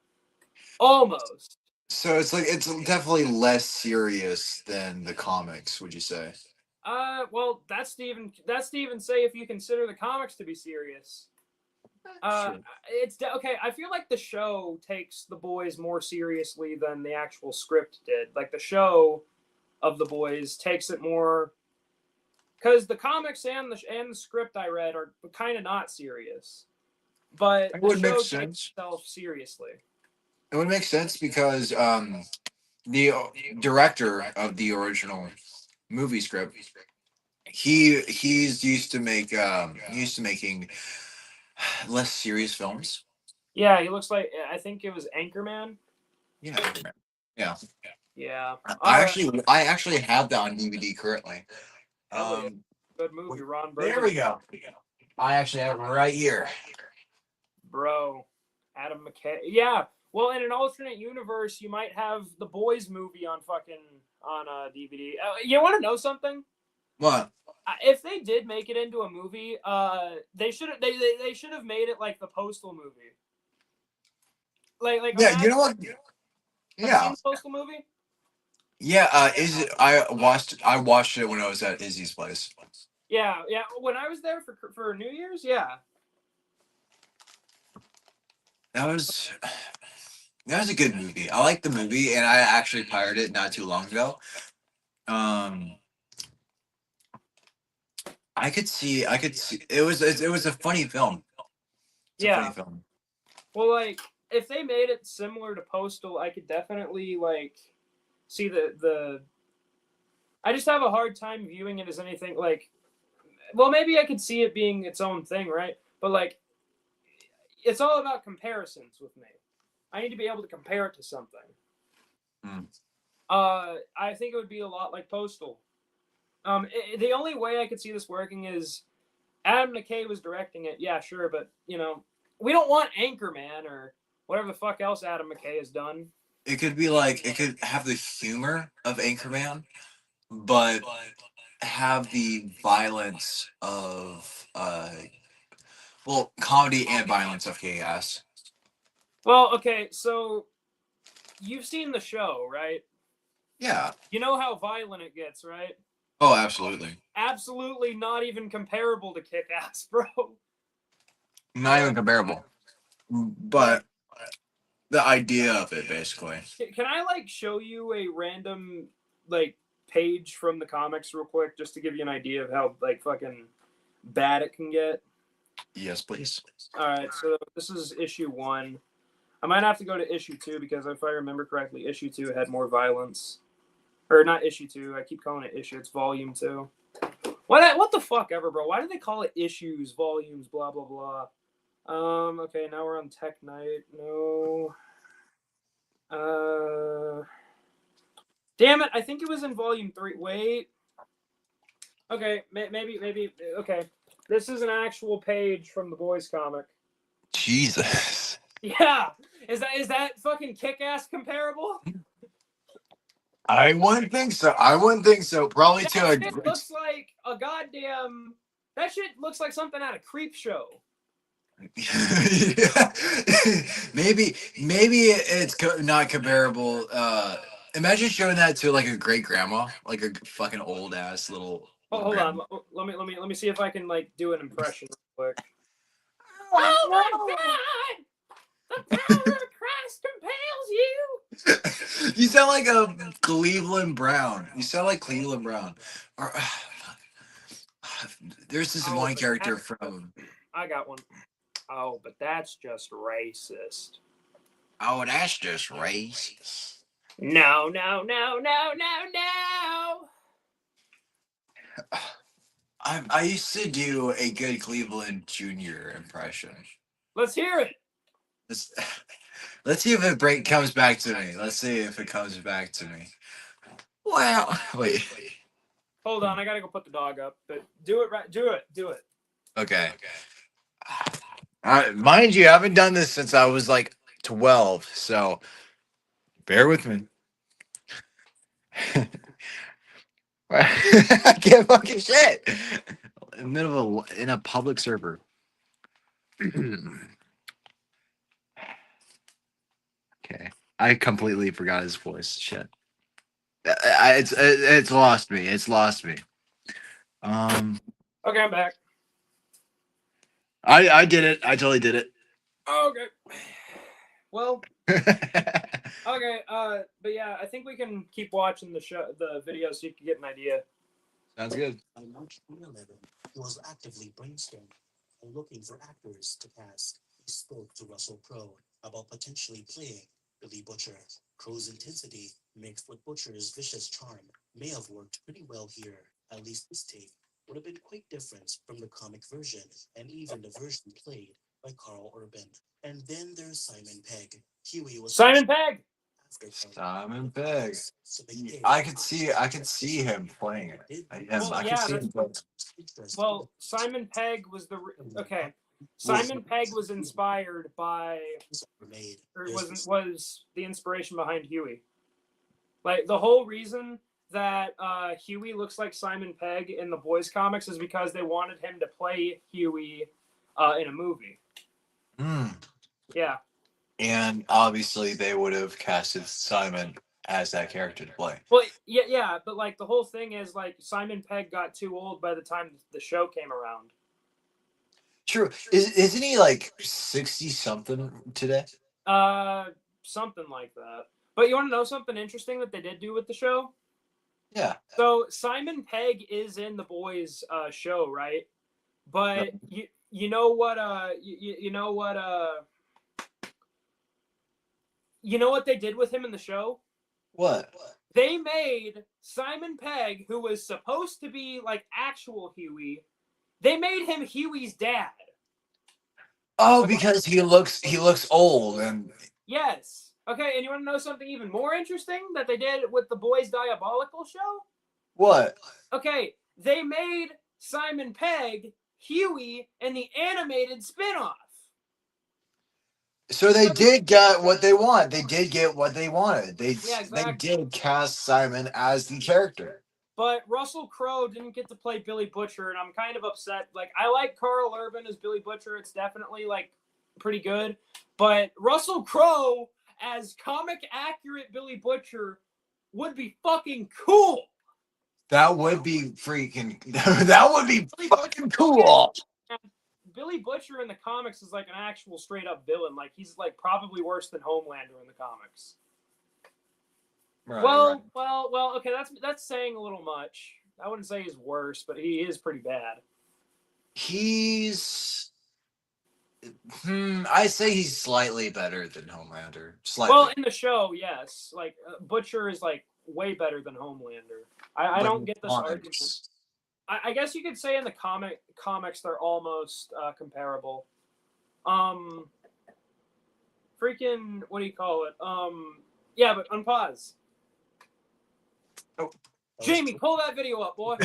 So it's like, it's definitely less serious than the comics, would you say? Well, that's to even say if you consider the comics to be serious. Sure. Okay. I feel like the show takes the boys more seriously than the actual script did. Like the show of the boys takes it more because the comics and the script I read are kind of not serious, but It the would show make takes sense. itself seriously. It would make sense because the director of the original movie script, he's used to making less serious films. Yeah, he looks like I think it was Anchorman. Yeah. Yeah. Yeah. I actually have that on DVD currently. Hell yeah. Good movie, Ron There Burgundy. we go. I actually have it right here. Bro, Adam McKay. Yeah. Well, in an alternate universe, you might have the Boys movie on DVD. You want to know something? What? If they did make it into a movie, they should have made it like the Postal movie. Like Yeah, you know what? Have you Yeah. seen the Postal movie? Yeah, I watched it when I was at Izzy's place. Yeah. When I was there for New Year's, yeah. That was a good movie. I liked the movie, and I actually pirated it not too long ago. I could see it was a funny film. It's a funny film. Well, like if they made it similar to Postal, I could definitely like see the. I just have a hard time viewing it as anything like. Well, maybe I could see it being its own thing, right? But like, it's all about comparisons with me. I need to be able to compare it to something. I think it would be a lot like Postal. The only way I could see this working is Adam McKay was directing it. Yeah, sure, but we don't want Anchorman or whatever the fuck else Adam McKay has done. It could be like, it could have the humor of Anchorman, but have the violence of comedy and violence of Chaos. Well, okay, so you've seen the show, right? Yeah. You know how violent it gets, right? Oh, absolutely. Absolutely not even comparable to Kick-Ass, bro. Not even comparable. But the idea of it, basically. Can I like show you a random like page from the comics real quick just to give you an idea of how like fucking bad it can get? Yes, please. All right, so this is issue 1. I might have to go to issue 2 because if I remember correctly, issue 2 had more violence. Or not issue 2. I keep calling it issue. It's volume 2. What the fuck ever, bro? Why do they call it issues, volumes, blah blah blah? Okay, now we're on Tech Night. No. Damn it! I think it was in volume 3. Wait. Okay, maybe. Okay, this is an actual page from the boys' comic. Jesus. Yeah, is that fucking Kick-Ass comparable? I wouldn't think so. Probably That to shit looks like a goddamn. That shit looks like something out of Creep Show. maybe it's not comparable. Imagine showing that to like a great grandma, like a fucking old ass little. Hold on. Let me see if I can like do an impression real quick. Oh my God! The power of Christ compels you. You sound like a Cleveland Brown. Or, there's this one character from. I got one. Oh, but that's just racist. Oh, that's just racist. No. I used to do a good Cleveland Junior impression. Let's hear it. Let's see if it comes back to me. Well, wait. Hold on, I gotta go put the dog up. But do it right. Do it. Okay. Mind you, I haven't done this since I was like 12, so bear with me. I can't fucking shit. In the middle of in a public server. Okay, I completely forgot his voice. Shit, it's lost me. Okay, I'm back. I did it. I totally did it. Okay. Well. Okay. But yeah, I think we can keep watching the video, so you can get an idea. Sounds good. By March 2011, he was actively brainstorming and looking for actors to cast. He spoke to Russell Crowe about potentially playing Billy Butcher. Crowe's intensity mixed with Butcher's vicious charm may have worked pretty well here. At least this take would have been quite different from the comic version and even the version played by Carl Urban. And then there's Simon Pegg. Huey was Simon Pegg. Simon Pegg. I could see him playing it. Well, Simon Pegg was okay. Simon Pegg was inspired by, or was the inspiration behind Huey. Like the whole reason that Huey looks like Simon Pegg in the boys comics is because they wanted him to play Huey in a movie. Yeah. And obviously they would have casted Simon as that character to play. Well, yeah, but like the whole thing is like Simon Pegg got too old by the time the show came around. True. Isn't he like 60 something today? Something like that. But you want to know something interesting that they did do with the show? Yeah. So Simon Pegg is in the boys show, right? But you know what they did with him in the show? What? They made Simon Pegg, who was supposed to be like actual Huey, they made him Huey's dad. Oh, because he looks old and yes. Okay, and you want to know something even more interesting that they did with the Boys Diabolical show? What? Okay, they made Simon Pegg Huey in the animated spinoff. So they did get what they want. They did get what they wanted. They did cast Simon as the character. But Russell Crowe didn't get to play Billy Butcher, and I'm kind of upset. Like, I like Carl Urban as Billy Butcher. It's definitely, like, pretty good. But Russell Crowe as comic accurate Billy Butcher would be fucking cool. That would be freaking fucking cool. Billy Butcher in the comics is like an actual straight up villain. Like he's like probably worse than Homelander in the comics. Right, well. Okay, that's saying a little much. I wouldn't say he's worse, but he is pretty bad. I say he's slightly better than Homelander. Well, Slightly. in the show, yes. Like Butcher is like way better than Homelander. I But don't in get this argument. comics, I guess you could say in the comics they're almost comparable. Freaking what do you call it? Yeah, but unpause. Oh. Jamie, pull that video up, boy.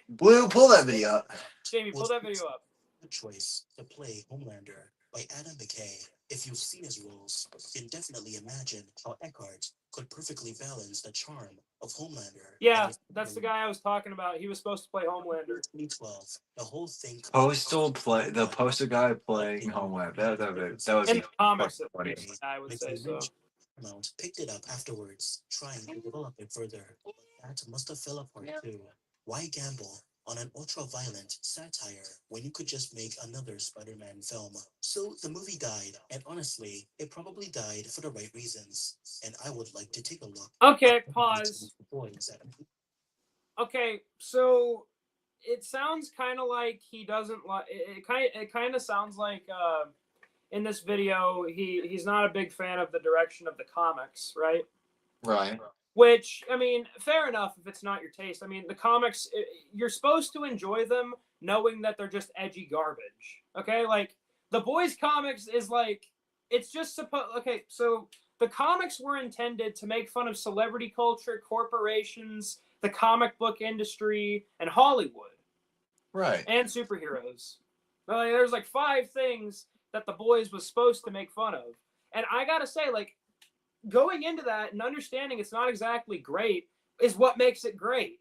Blue, pull that video up. Jamie, pull that video up. The choice to play Homelander by Adam McKay. If you've seen his roles, you can definitely imagine how Eckhart could perfectly balance the charm of Homelander. Yeah, that's the guy I was talking about. He was supposed to play Homelander. 2012, the whole thing. The poster guy playing Homelander. That was In the comics, funny. I would say so. Paramount picked it up afterwards, trying to develop it further. But that must have fell apart too. Why gamble on an ultra-violent satire when you could just make another Spider-Man film? So the movie died, and honestly, it probably died for the right reasons. And I would like to take a look. Okay, pause. Okay, so it sounds kind of like he doesn't like it. Kind of sounds like in this video he's not a big fan of the direction of the comics, right? Right. Which, I mean, fair enough if it's not your taste. I mean, the comics, you're supposed to enjoy them knowing that they're just edgy garbage. Okay? Like, the Boys comics is like, it's just supposed. Okay, so the comics were intended to make fun of celebrity culture, corporations, the comic book industry, and Hollywood. Right. And superheroes. There's like 5 things that the Boys was supposed to make fun of. And I gotta say, like, going into that and understanding it's not exactly great is what makes it great.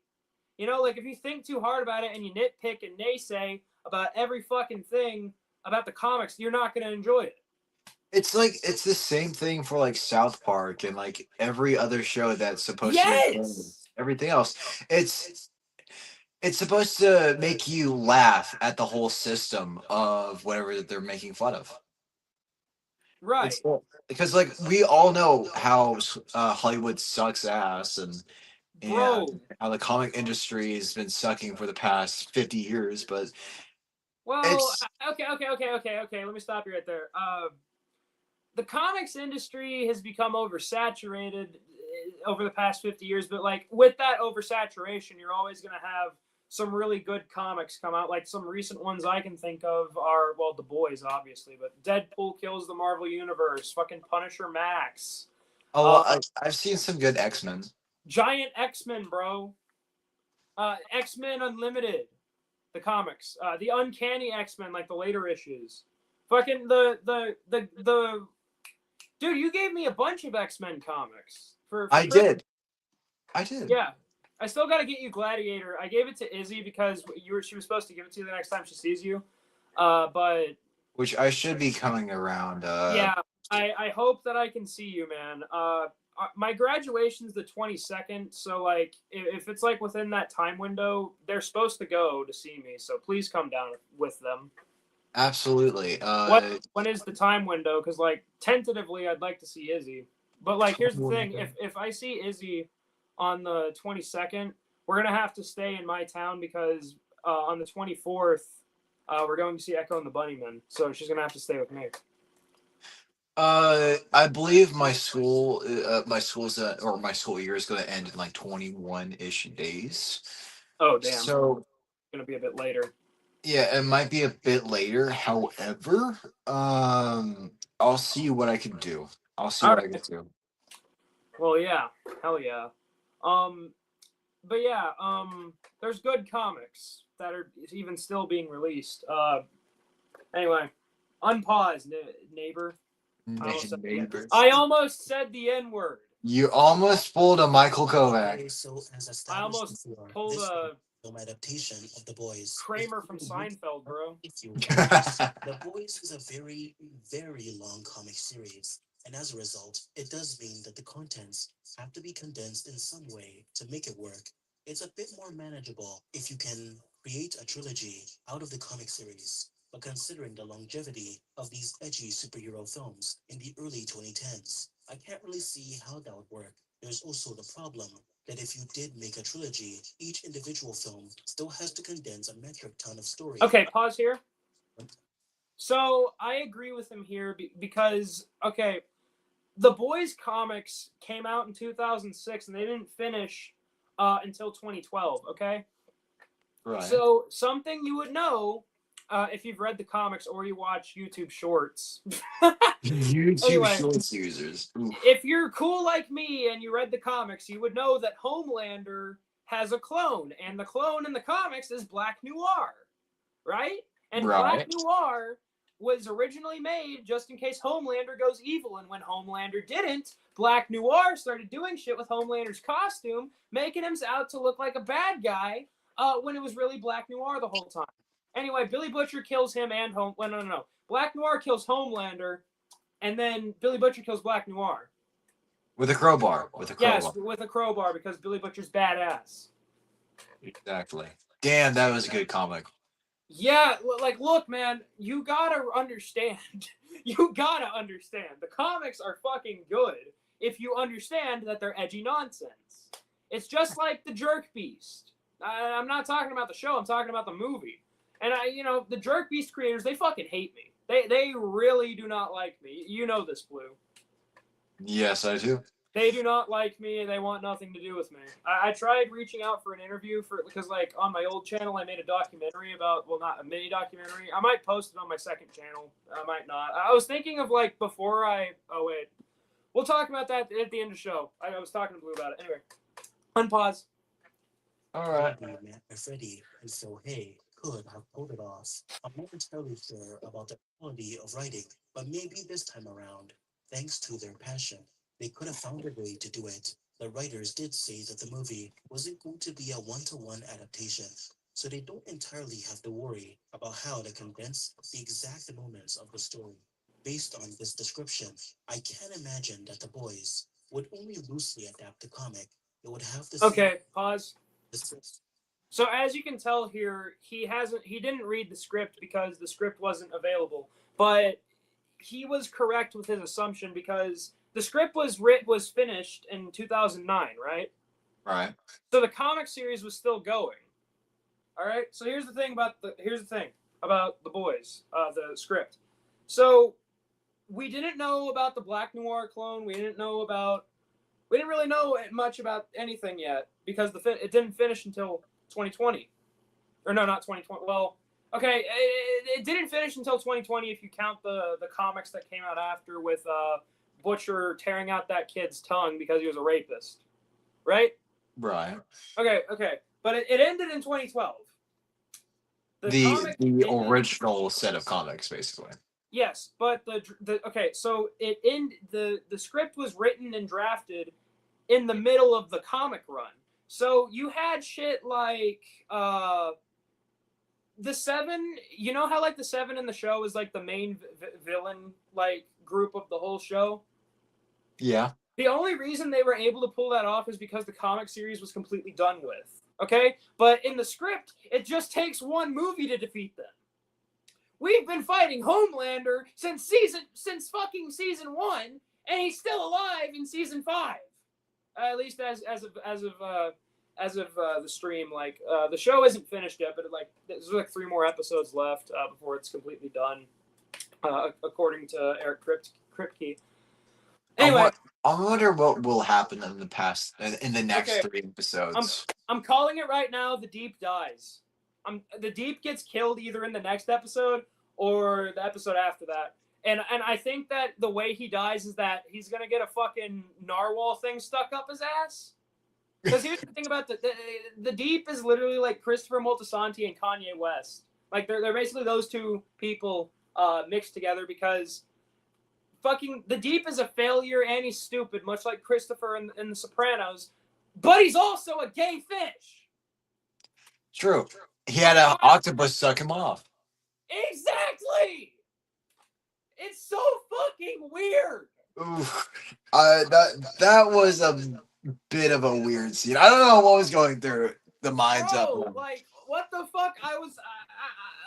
You know, like if you think too hard about it and you nitpick and naysay about every fucking thing about the comics, you're not going to enjoy it. It's like it's the same thing for like South Park and like every other show that's supposed to make fun of everything else. It's supposed to make you laugh at the whole system of whatever they're making fun of. Right. Because like we all know how Hollywood sucks ass and how the comic industry has been sucking for the past 50 years, but well, okay. Let me stop you right there. The comics industry has become oversaturated over the past 50 years, but like with that oversaturation, you're always going to have some really good comics come out. Like some recent ones I can think of are, well, The Boys, obviously, but Deadpool Kills the Marvel Universe, fucking Punisher Max. I've seen some good X-Men. Giant X-Men, bro. X-Men Unlimited, the comics. The Uncanny X-Men, like the later issues. Fucking the dude, you gave me a bunch of X-Men comics for I did. Yeah. I still got to get you Gladiator. I gave it to Izzy because she was supposed to give it to you the next time she sees you. But which I should be coming around. Yeah, I hope that I can see you, man. My graduation's the 22nd, so like if it's like within that time window, they're supposed to go to see me. So please come down with them. Absolutely. When is the time window? Because like tentatively, I'd like to see Izzy. But like, here's the thing: if I see Izzy on the 22nd, we're gonna have to stay in my town because on the 24th, we're going to see Echo and the Bunnymen. So she's gonna have to stay with me. I believe my school year is going to end in like 21-ish days. Oh damn! So it's gonna be a bit later. Yeah, it might be a bit later. However, I'll see what I can do. I can do. Well, yeah, hell yeah. But yeah, there's good comics that are even still being released. Anyway, unpause, neighbor. I almost said the N-word. You almost pulled a Michael Kovac. So as I almost pulled a film adaptation of The Boys. Kramer from Seinfeld, bro. The Boys is a very, very long comic series. And as a result, it does mean that the contents have to be condensed in some way to make it work. It's a bit more manageable if you can create a trilogy out of the comic series. But considering the longevity of these edgy superhero films in the early 2010s, I can't really see how that would work. There's also the problem that if you did make a trilogy, each individual film still has to condense a metric ton of story. Okay, pause here. So I agree with him here because, okay, the Boys comics came out in 2006 and they didn't finish until 2012, okay? Right. So something you would know if you've read the comics or you watch YouTube Shorts. YouTube Anyway. Shorts users. Oof. If you're cool like me and you read the comics, you would know that Homelander has a clone, and the clone in the comics is Black Noir, right? And Black Right. Noir was originally made just in case Homelander goes evil, and when Homelander didn't, Black Noir started doing shit with Homelander's costume, making him out to look like a bad guy when it was really Black Noir the whole time. Anyway, Billy Butcher kills him and Well, no. Black Noir kills Homelander, and then Billy Butcher kills Black Noir. With a crowbar. Yes, with a crowbar, because Billy Butcher's badass. Exactly. Damn, that was a good comic. Yeah, like, look, man, you gotta understand. You gotta understand. The comics are fucking good if you understand that they're edgy nonsense. It's just like the Jerk Beast. I'm not talking about the show, I'm talking about the movie. And the Jerk Beast creators, they fucking hate me. They really do not like me. You know this, Blue. Yes, I do. They do not like me, and they want nothing to do with me. I tried reaching out for an interview because, like, on my old channel, I made a documentary about, well, not a mini documentary. I might post it on my second channel. I might not. I was thinking of, like, oh, wait. We'll talk about that at the end of the show. I was talking to Blue about it. Anyway, unpause. All right. Freddie and so hey could have pulled it off. I'm not entirely sure about the quality of writing, but maybe this time around, thanks to their passion, they could have found a way to do it. The writers did say that the movie wasn't going to be a one-to-one adaptation, so they don't entirely have to worry about how to condense the exact moments of the story. Based on this description, I can't imagine that the boys would only loosely adapt the comic. It would have to Okay, pause. see. So as you can tell here, he didn't read the script because the script wasn't available. But he was correct with his assumption because the script was finished in 2009, right? Right. So the comic series was still going. All right. So here's the thing about the Boys, the script. So we didn't know about the Black Noir clone. We didn't really know much about anything yet because it didn't finish until 2020. Or no, not 2020. Well, okay, it didn't finish until 2020 if you count the comics that came out after with Butcher tearing out that kid's tongue because he was a rapist. Right? Right. Okay. But it ended in 2012. The original set of comics, basically. Yes, but so the script was written and drafted in the middle of the comic run. So you had shit like the Seven. You know how like the Seven in the show is like the main villain like group of the whole show. Yeah. The only reason they were able to pull that off is because the comic series was completely done with. Okay, but in the script, it just takes one movie to defeat them. We've been fighting Homelander since fucking season 1, and he's still alive in season 5. At least as of the stream, like the show isn't finished yet, but there's like 3 more episodes left before it's completely done, according to Eric Kripke. Anyway, I wonder what will happen in the next 3 episodes. I'm calling it right now. The Deep dies. The Deep gets killed either in the next episode or the episode after that. And I think that the way he dies is that he's gonna get a fucking narwhal thing stuck up his ass. Because here's the thing about the Deep is literally like Christopher Moltisanti and Kanye West. Like they're basically those two people mixed together because fucking the Deep is a failure and he's stupid, much like Christopher in The Sopranos. But he's also a gay fish. True. He had an octopus suck him off. Exactly. It's so fucking weird. Oof. That was a bit of a weird scene. I don't know what was going through the minds of them. Like, what the fuck?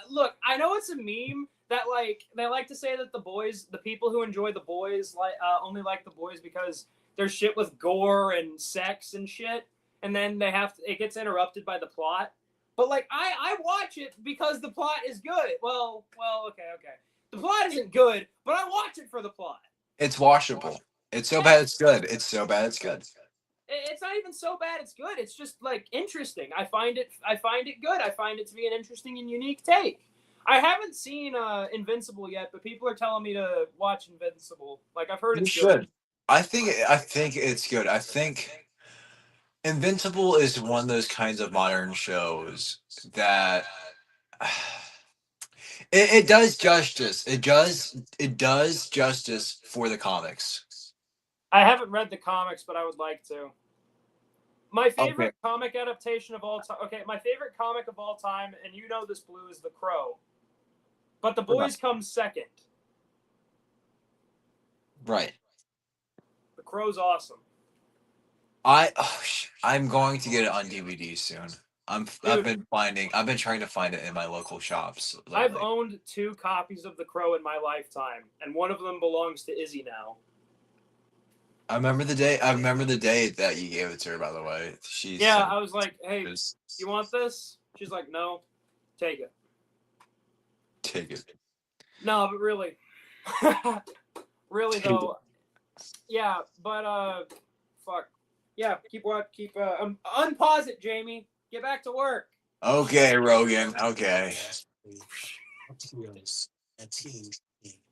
Look, I know it's a meme that like they like to say that the people who enjoy the Boys only like the Boys because there's shit with gore and sex and shit, and then it gets interrupted by the plot. But like I watch it because the plot is good. Well, okay. The plot isn't good, but I watch it for the plot. It's watchable. It's so bad it's good. It's so bad it's good. It's not even so bad it's good. It's just like interesting. I find it good. I find it to be an interesting and unique take. I haven't seen Invincible yet, but people are telling me to watch Invincible. Like I've heard You it's should. good. I think it's good. I think Invincible is one of those kinds of modern shows that it does justice. It does justice for the comics. I haven't read the comics, but I would like to. My favorite Okay. comic adaptation of all time. Okay, my favorite comic of all time, and you know this, Blue, is The Crow. But The Boys comes second. Right. The Crow's awesome. I'm going to get it on DVD soon. I've Dude. been trying to find it in my local shops lately. I've owned 2 copies of The Crow in my lifetime, and one of them belongs to Izzy now. I remember the day that you gave it to her, by the way. I was like, hey, you want this? She's like, no, take it. Take it. No, but really. Really, though. Yeah, but, fuck. Yeah, unpause it, Jamie. Get back to work. Okay, Rogan. Okay. Heroes, a team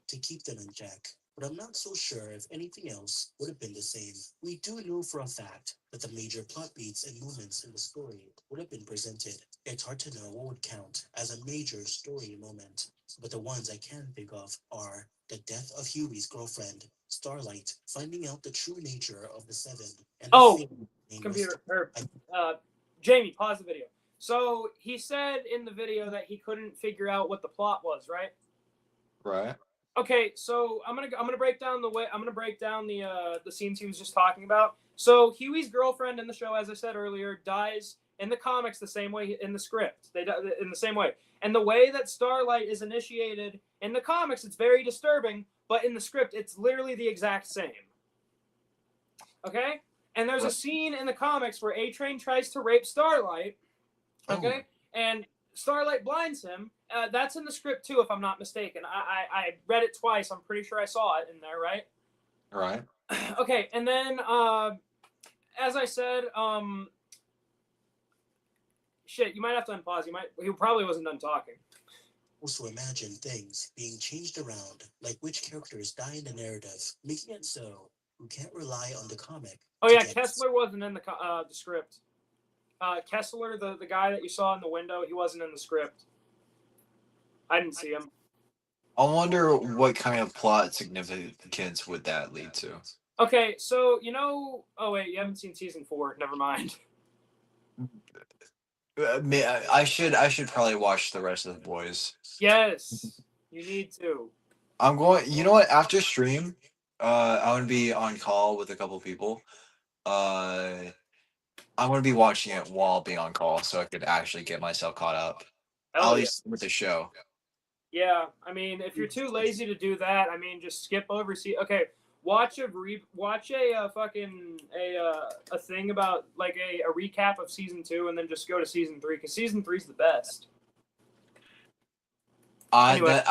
to keep them in check. But I'm not so sure if anything else would have been the same. We do know for a fact that the major plot beats and moments in the story would have been presented. It's hard to know what would count as a major story moment, but the ones I can think of are the death of Huey's girlfriend, Starlight, finding out the true nature of the Seven, and Jamie, pause the video. So he said in the video that he couldn't figure out what the plot was, right? Right. Okay, so I'm gonna break down the scenes he was just talking about. So Huey's girlfriend in the show, as I said earlier, dies in the comics the same way in the script. They die in the same way, and the way that Starlight is initiated in the comics, it's very disturbing. But in the script, it's literally the exact same. Okay, and there's a scene in the comics where A-Train tries to rape Starlight. Okay, and Starlight blinds him. That's in the script too, if I'm not mistaken. I read it twice. I'm pretty sure I saw it in there, right? Right. Okay, and then as I said, shit, you might have to unpause. He probably wasn't done talking. Also imagine things being changed around, like which characters die in the narrative, making it so we can't rely on the comic. Oh yeah, Kessler wasn't in the script. Kessler, the guy that you saw in the window, he wasn't in the script. I didn't see him. I wonder what kind of plot significance would that lead to. Okay, so oh wait, you haven't seen season 4. Never mind. I should probably watch the rest of the boys. Yes, you need to. I'm going. You know what? After stream, I'm gonna be on call with a couple people. I'm gonna be watching it while being on call, so I could actually get myself caught up. At least with the show. Yeah, I mean, if you're too lazy to do that, I mean, just skip over. Okay, watch a thing about like a recap of season 2, and then just go to season 3 because season 3's the best. Anyway.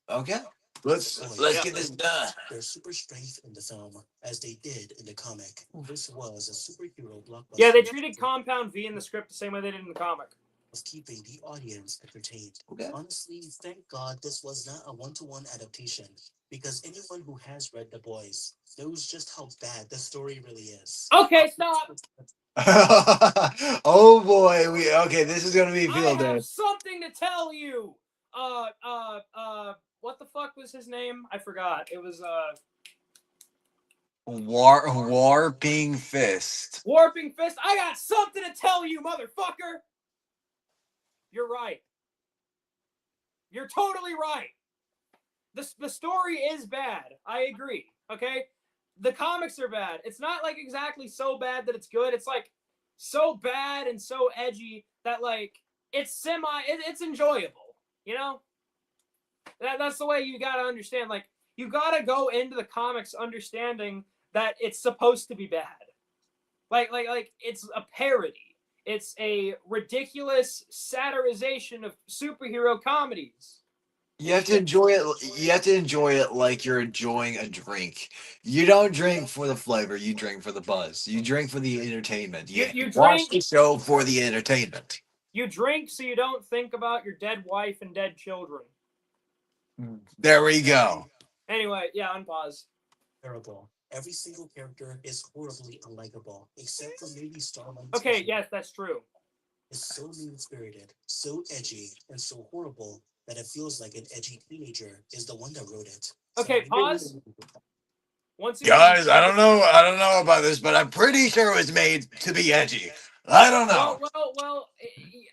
Okay. Let's get this done. Their super strength in the film, as they did in the comic. This was a superhero blockbuster. Yeah, they treated Compound V in the script the same way they did in the comic. Of keeping the audience entertained. Okay. Honestly, thank God this was not a one-to-one adaptation, because anyone who has read The Boys knows just how bad the story really is. Okay, stop. Oh boy, this is gonna be field day. I have something to tell you. What the fuck was his name? I forgot. It was Warping Fist. Warping Fist. I got something to tell you, motherfucker. You're right. You're totally right. The story is bad. I agree. Okay? The comics are bad. It's not like exactly so bad that it's good. It's like so bad and so edgy that like it's it's enjoyable. You know? That's the way you got to understand. Like, you got to go into the comics understanding that it's supposed to be bad. Like it's a parody. It's a ridiculous satirization of superhero comedies. You have to enjoy it. You have to enjoy it like you're enjoying a drink. You don't drink for the flavor. You drink for the buzz. You drink for the entertainment. You You you watch drink the show for the entertainment. you drink so you don't think about your dead wife and dead children. There we go. Anyway, yeah, unpause. Terrible. Every single character is horribly unlikable, except for maybe Starlight. Okay, yes, that's true. Is so mean-spirited, so edgy, and so horrible that it feels like an edgy teenager is the one that wrote it. Okay, So- pause. Once again, Guys, I don't know. I don't know about this, but I'm pretty sure it was made to be edgy. I don't know. Well,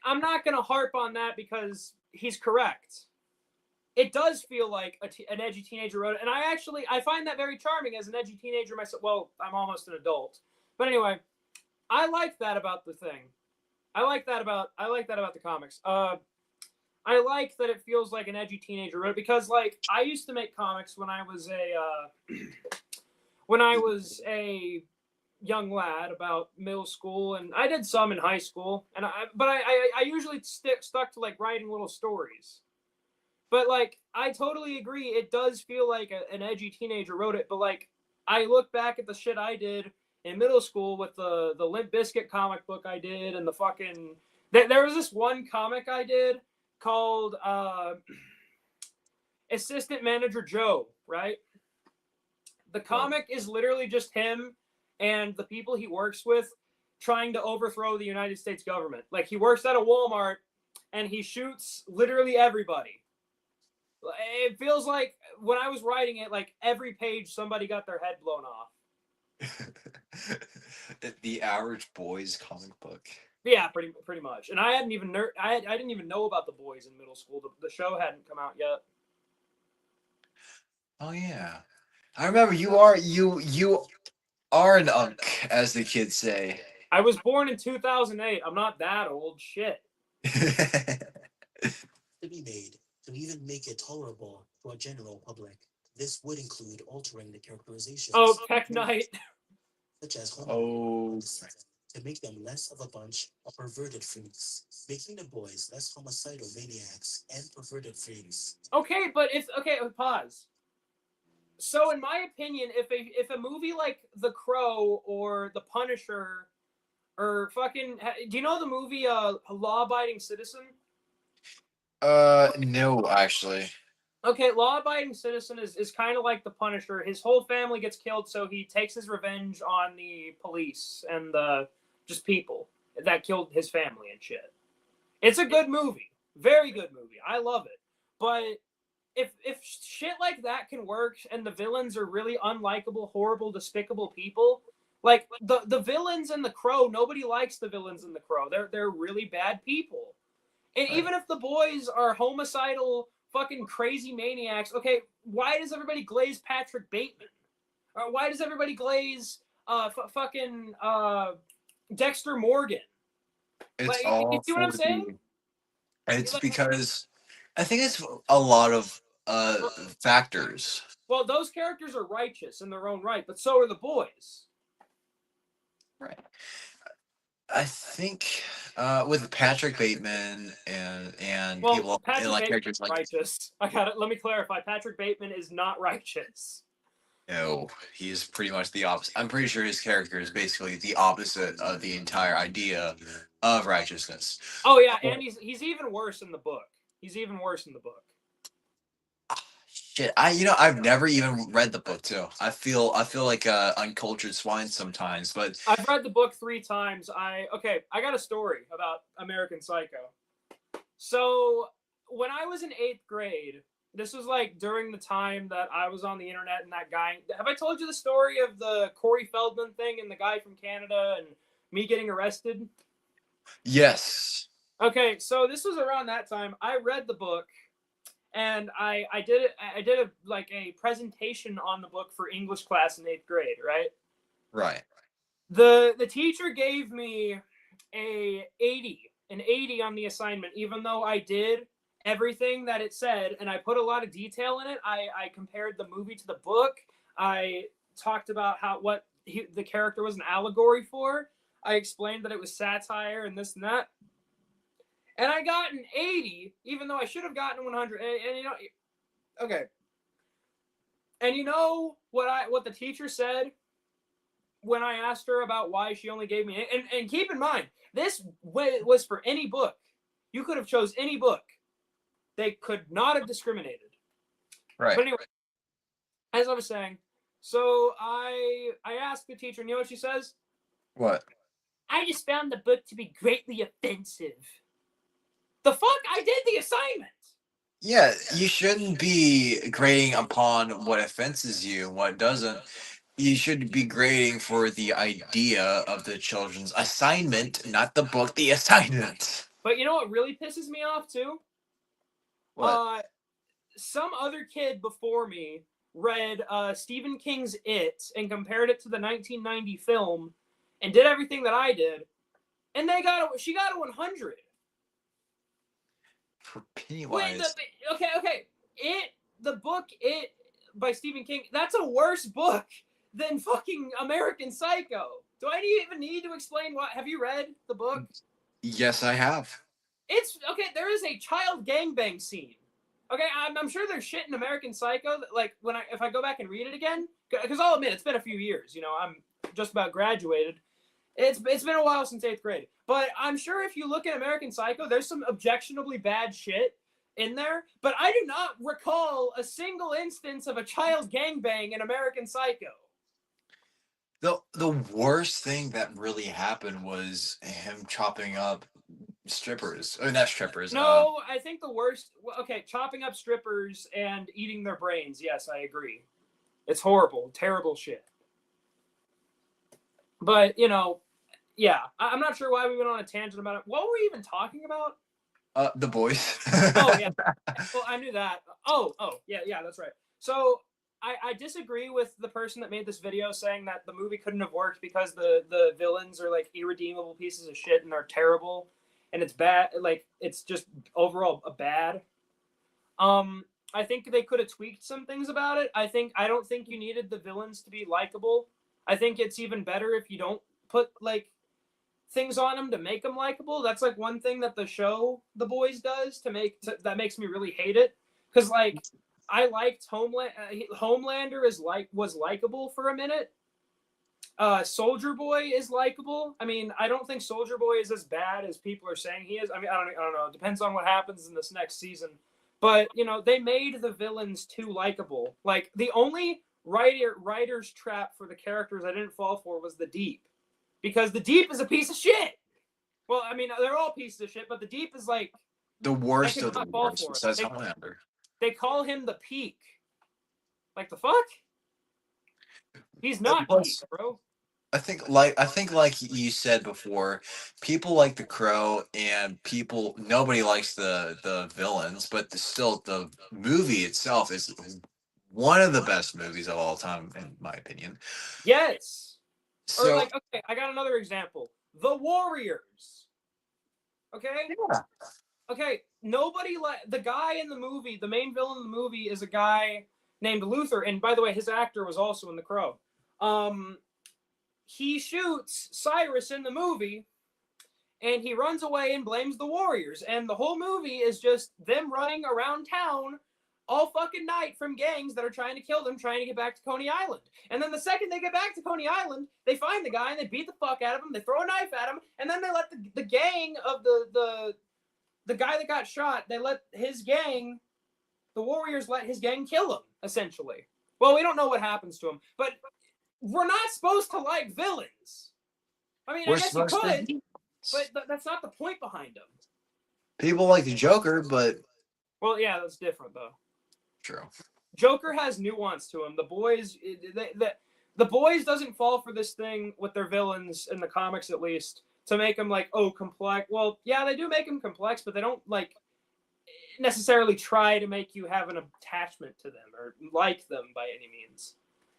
I'm not going to harp on that because he's correct. It does feel like an edgy teenager wrote it, and I find that very charming as an edgy teenager myself. Well, I'm almost an adult, but anyway, I like that about the thing. I like that about the comics. I like that it feels like an edgy teenager wrote it because, like, I used to make comics when I was a young lad about middle school, and I did some in high school, and I usually stuck to like writing little stories. But like, I totally agree. It does feel like an edgy teenager wrote it. But like, I look back at the shit I did in middle school with the Limp Bizkit comic book I did, and the fucking there was this one comic I did called Assistant Manager Joe. Right. The comic is literally just him and the people he works with trying to overthrow the United States government. Like, he works at a Walmart and he shoots literally everybody. It feels like when I was writing it, like every page somebody got their head blown off. The average boy's comic book. Yeah, pretty much. And I hadn't even I didn't even know about The Boys in middle school. The show hadn't come out yet. Oh yeah, I remember you are an unk, as the kids say. I was born in 2008. I'm not that old. Shit. To be made to even make it tolerable for a general public. This would include altering the characterizations. Oh, Tech Knight. Such as to make them less of a bunch of perverted freaks, making the boys less homicidal maniacs and perverted freaks. Okay, but pause. So, in my opinion, if a movie like The Crow or The Punisher or fucking, do you know the movie Law Abiding Citizen? No, actually. Okay, Law Abiding Citizen is kind of like The Punisher. His whole family gets killed, so he takes his revenge on the police and just people that killed his family and shit. It's a good movie. Very good movie. I love it. But if shit like that can work and the villains are really unlikable, horrible, despicable people, like the villains in The Crow, nobody likes the villains in The Crow. They're really bad people. And even if the boys are homicidal, fucking crazy maniacs, okay, why does everybody glaze Patrick Bateman? Or why does everybody glaze fucking Dexter Morgan? It's like, all you see what I'm saying? It's because I think it's a lot of factors. Well, those characters are righteous in their own right, but so are the boys. Right. I think with Patrick Bateman and people Patrick like Bateman characters is like righteous. Let me clarify. Patrick Bateman is not righteous. no, he's pretty much the opposite. I'm pretty sure his character is basically the opposite of the entire idea of righteousness. Oh yeah, and he's even worse in the book. He's even worse in the book. Shit, I've never even read the book too. I feel like uncultured swine sometimes, but I've read the book 3 times. I got a story about American Psycho. So when I was in 8th grade, this was like during the time that I was on the internet and that guy. Have I told you the story of the Corey Feldman thing and the guy from Canada and me getting arrested? yes. Okay, so this was around that time. I read the book. And I did a presentation on the book for English class in 8th grade, right? Right. The teacher gave me an 80 on the assignment, even though I did everything that it said, and I put a lot of detail in it. I compared the movie to the book. I talked about what the character was an allegory for. I explained that it was satire and this and that. and I got an 80, even though I should have gotten 100. And you know, okay. And you know what the teacher said when I asked her about why she only gave me, and keep in mind, this was for any book. You could have chose any book. They could not have discriminated. Right. But anyway, as I was saying, so I asked the teacher, and you know what she says? What? I just found the book to be greatly offensive. The fuck? I did the assignment. Yeah, you shouldn't be grading upon what offenses you and what doesn't. You should be grading for the idea of the children's assignment, not the book, the assignment. But you know what really pisses me off too? What? Some other kid before me read Stephen King's It and compared it to the 1990 film and did everything that I did, and she got a 100. For Pennywise. Wait, okay. The book It by Stephen King, that's a worse book than fucking American Psycho. Do I even need to explain what? Have you read the book? Yes, I have. It's okay. There is a child gangbang scene. Okay, I'm sure there's shit in American Psycho that, like, if I go back and read it again, because I'll admit it's been a few years. You know, I'm just about graduated. It's been a while since 8th grade, but I'm sure if you look at American Psycho, there's some objectionably bad shit in there. But I do not recall a single instance of a child gangbang in American Psycho. The worst thing that really happened was him chopping up strippers. Oh, not strippers. No, I think the worst. Okay, chopping up strippers and eating their brains. Yes, I agree. It's horrible, terrible shit. But you know, yeah, I'm not sure why we went on a tangent about it. What were we even talking about? The boys. Oh yeah. Well, I knew that. Oh yeah, that's right. So I disagree with the person that made this video saying that the movie couldn't have worked because the villains are like irredeemable pieces of shit and they're terrible and it's bad. Like it's just overall bad. I think they could have tweaked some things about it. I don't think you needed the villains to be likable. I think it's even better if you don't put like things on them to make them likable. That's like one thing that the show The Boys does that makes me really hate it. Because like I liked Homelander was likable for a minute. Soldier Boy is likable. I mean, I don't think Soldier Boy is as bad as people are saying he is. I mean, I don't know. It depends on what happens in this next season. But you know, they made the villains too likable. Like the only writer's trap for the characters I didn't fall for was the Deep, because the Deep is a piece of shit. Well, I mean, they're all pieces of shit, but the Deep is like the worst of the worst. Besides Homelander. They call him the Peak. Like the fuck? He's not Peak, bro. I think like you said before, people like the Crow and nobody likes the villains, but still the movie itself is one of the best movies of all time, in my opinion. Yes. So, or like, okay, I got another example. The Warriors. Okay? Yeah. Okay, nobody the guy in the movie, the main villain in the movie is a guy named Luther, and by the way, his actor was also in The Crow. He shoots Cyrus in the movie, and he runs away and blames the Warriors, and the whole movie is just them running around town all fucking night from gangs that are trying to kill them, trying to get back to Coney Island. And then the second they get back to Coney Island, they find the guy and they beat the fuck out of him, they throw a knife at him, and then they let the gang of the guy that got shot, they let his gang, the Warriors let his gang kill him, essentially. Well, we don't know what happens to him, but we're not supposed to like villains. I mean, I guess you could, but that's not the point behind them. People like the Joker, but... Well, yeah, that's different, though. True. Joker has nuance to him. The Boys doesn't fall for this thing with their villains, in the comics at least, to make them like, oh, complex. Well, yeah, they do make them complex, but they don't like necessarily try to make you have an attachment to them or like them by any means.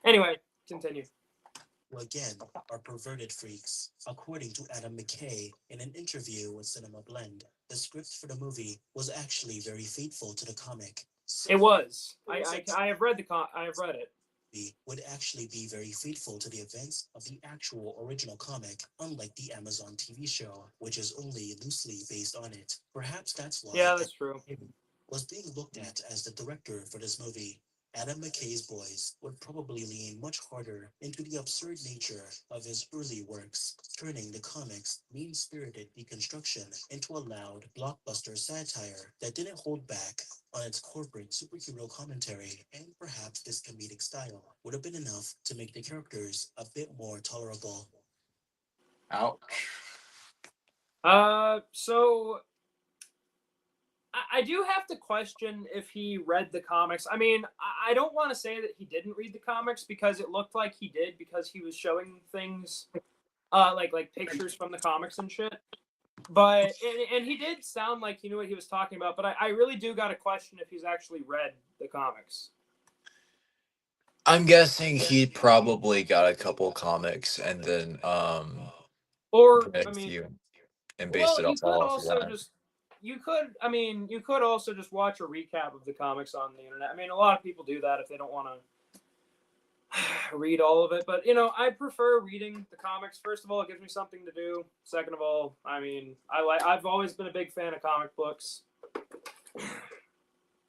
Anyway, continue. Again, are perverted freaks. According to Adam McKay, in an interview with Cinema Blend, the script for the movie was actually very faithful to the comic. It was. I have read I have read it. movie would actually be very faithful to the events of the actual original comic, unlike the Amazon TV show, which is only loosely based on it. Perhaps that's why Yeah, Adam that's true. McKay was being looked at as the director for this movie. Adam McKay's voice would probably lean much harder into the absurd nature of his early works, turning the comic's mean-spirited deconstruction into a loud, blockbuster satire that didn't hold back on its corporate superhero commentary, and perhaps this comedic style would have been enough to make the characters a bit more tolerable. Ouch. So I do have to question if he read the comics. I mean, I don't want to say that he didn't read the comics because it looked like he did because he was showing things, like pictures from the comics and shit. But and he did sound like he knew what he was talking about. But I really do got to question if he's actually read the comics. I'm guessing he probably got a couple comics and then Or read I a mean, few and based well, it you off could all of also that. just you could also just watch a recap of the comics on the internet. I mean, a lot of people do that if they don't want to read all of it. But I prefer reading the comics. First of all, it gives me something to do. Second of all, I mean, I've always been a big fan of comic books,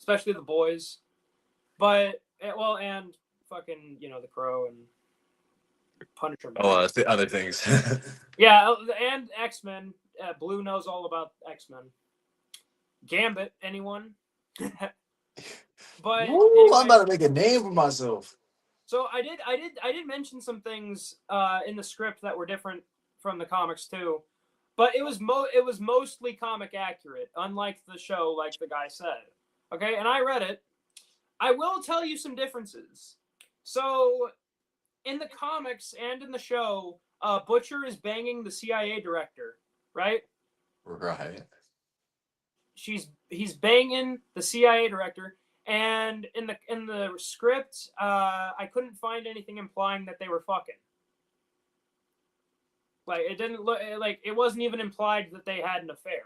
especially the boys. But and fucking the Crow and Punisher. The other things. Yeah, and X-Men. Blue knows all about X-Men. Gambit, anyone? But Ooh, I'm anyway, about to make a name for myself. so I did mention some things in the script that were different from the comics too, but it was mostly comic accurate, unlike the show, like the guy said. Okay, and I read it. I will tell you some differences. So in the comics and in the show, Butcher is banging the CIA director, right? Right. He's banging the CIA director, and in the script, I couldn't find anything implying that they were fucking. Like it didn't look like it wasn't even implied that they had an affair,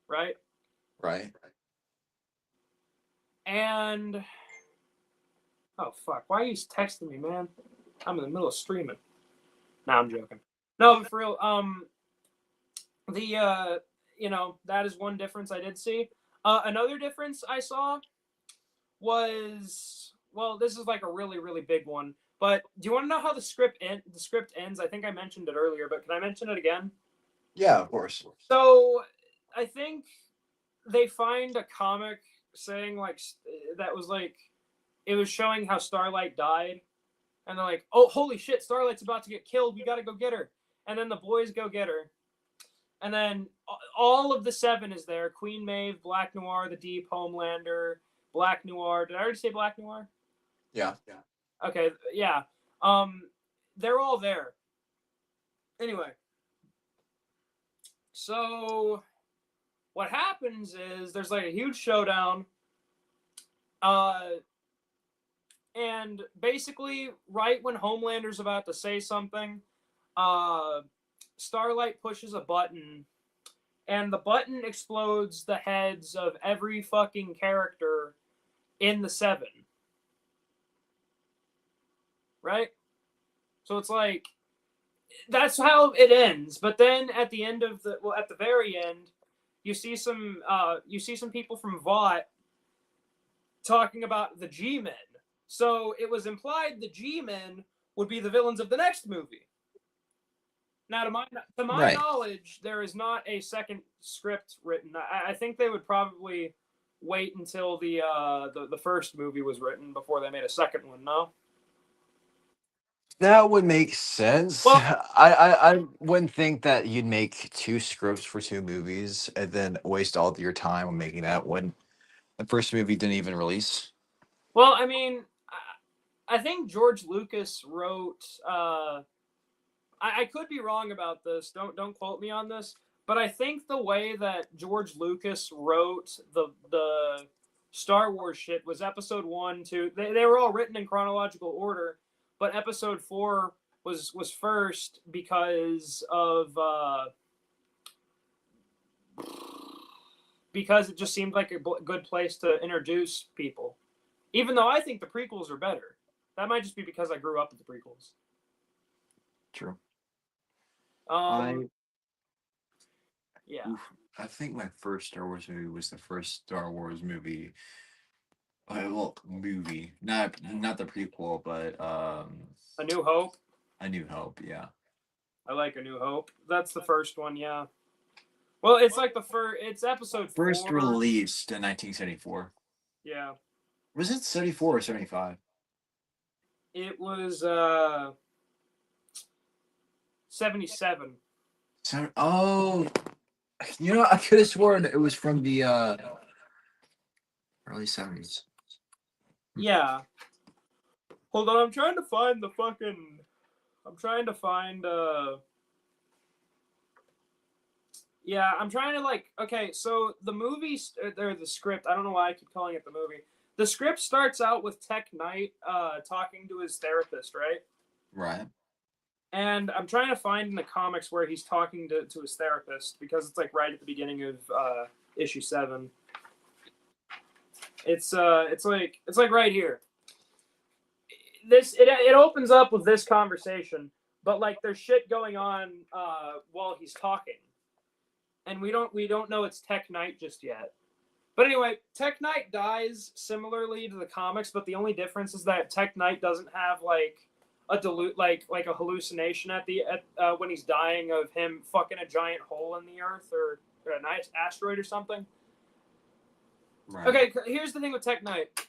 right? Right. And oh fuck, why are you texting me, man? I'm in the middle of streaming. No, I'm joking. No, but for real, that is one difference I did see. Another difference I saw was, well, this is like a really, really big one. But do you want to know how the script ends? I think I mentioned it earlier, but can I mention it again? Yeah, of course. So I think they find a comic saying like that was like it was showing how Starlight died, and they're like, "Oh, holy shit, Starlight's about to get killed. We got to go get her." And then the boys go get her. And then all of the 7 is there. Queen Maeve, Black Noir, The Deep, Homelander, Black Noir. Did I already say Black Noir? Yeah. Okay, yeah. They're all there. Anyway. So what happens is there's like a huge showdown. And basically right when Homelander's about to say something, Starlight pushes a button, and the button explodes the heads of every fucking character in the 7. Right? So it's like, that's how it ends. But then at the end of at the very end, you see some people from Vought talking about the G-Men. So it was implied the G-Men would be the villains of the next movie. Now, to my Right. knowledge, there is not a second script written. I think they would probably wait until the first movie was written before they made a second one. No. That would make sense. Well, I wouldn't think that you'd make 2 scripts for 2 movies and then waste all your time on making that when the first movie didn't even release. well, I mean, I think George Lucas wrote. I could be wrong about this. Don't quote me on this. But I think the way that George Lucas wrote the Star Wars shit was Episode 1, 2. They were all written in chronological order, but Episode 4 was first because it just seemed like a good place to introduce people. Even though I think the prequels are better. That might just be because I grew up with the prequels. True. Yeah. I think my first Star Wars movie was the first Star Wars movie. Movie, not the prequel, but A New Hope. A New Hope. Yeah. I like A New Hope. That's the first one, yeah. Well, it's like the first. It's episode First 4. released in 1974. Yeah. Was it 74 or 75? It was 77. So, oh, I could have sworn it was from the early 70s. Yeah. Hold on, I'm trying to find the fucking. I'm trying to find. Yeah, I'm trying to like. Okay, so the movie or the script. I don't know why I keep calling it the movie. The script starts out with Tech Knight talking to his therapist, right? Right. And I'm trying to find in the comics where he's talking to his therapist because it's like right at the beginning of issue 7. It's like right here. It opens up with this conversation, but like there's shit going on while he's talking, and we don't know it's Tech Knight just yet. But anyway, Tech Knight dies similarly to the comics, but the only difference is that Tech Knight doesn't have like a like a hallucination at when he's dying of him fucking a giant hole in the earth or a nice asteroid or something. Right. Okay, here's the thing with Tech Knight.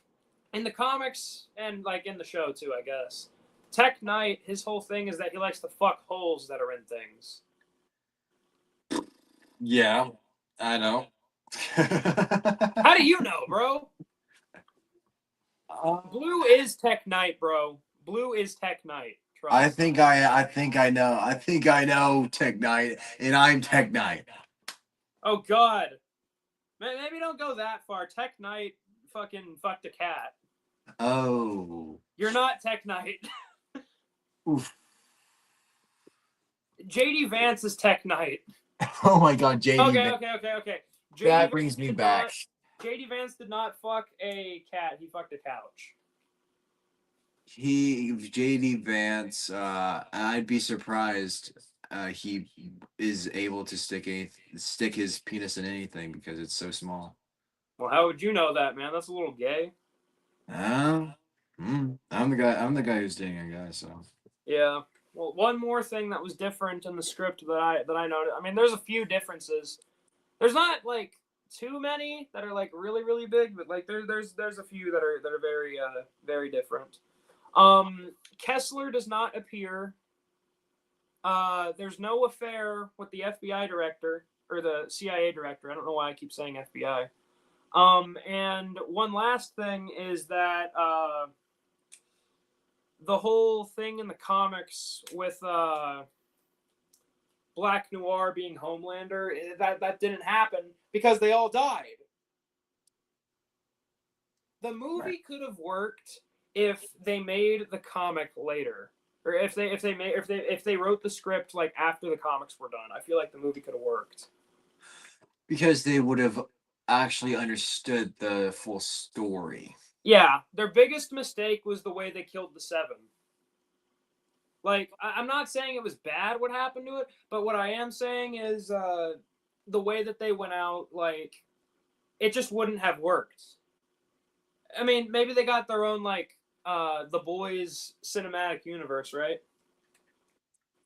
In the comics and like in the show too, I guess. Tech Knight, his whole thing is that he likes to fuck holes that are in things. Yeah, I know. How do you know, bro? Blue is Tech Knight, bro. Blue is Tech Knight. I think I know. I think I know Tech Knight, and I'm Tech Knight. Oh God. Maybe don't go that far. Tech Knight fucking fucked a cat. Oh. You're not Tech Knight. Oof. JD Vance is Tech Knight. Oh my God, JD. Okay. That brings me back. JD Vance did not fuck a cat. He fucked a couch. JD Vance, I'd be surprised he is able to stick his penis in anything because it's so small. Well, how would you know that, man? That's a little gay. I'm the guy who's dating a guy, so. Yeah. Well, one more thing that was different in the script that I noted. I mean, there's a few differences. There's not like too many that are like really really big, but like there's a few that are very very different. Kessler does not appear. There's no affair with the FBI director or the CIA director. I don't know why I keep saying FBI. And one last thing is that the whole thing in the comics with Black Noir being Homelander, that didn't happen because they all died. The movie could have worked if they made the comic later, or if they wrote the script like after the comics were done. I feel like the movie could have worked because they would have actually understood the full story. Yeah, their biggest mistake was the way they killed the Seven. Like, I'm not saying it was bad what happened to it, but what I am saying is the way that they went out, like, it just wouldn't have worked. I mean, maybe they got their own, like, The Boys cinematic universe, right?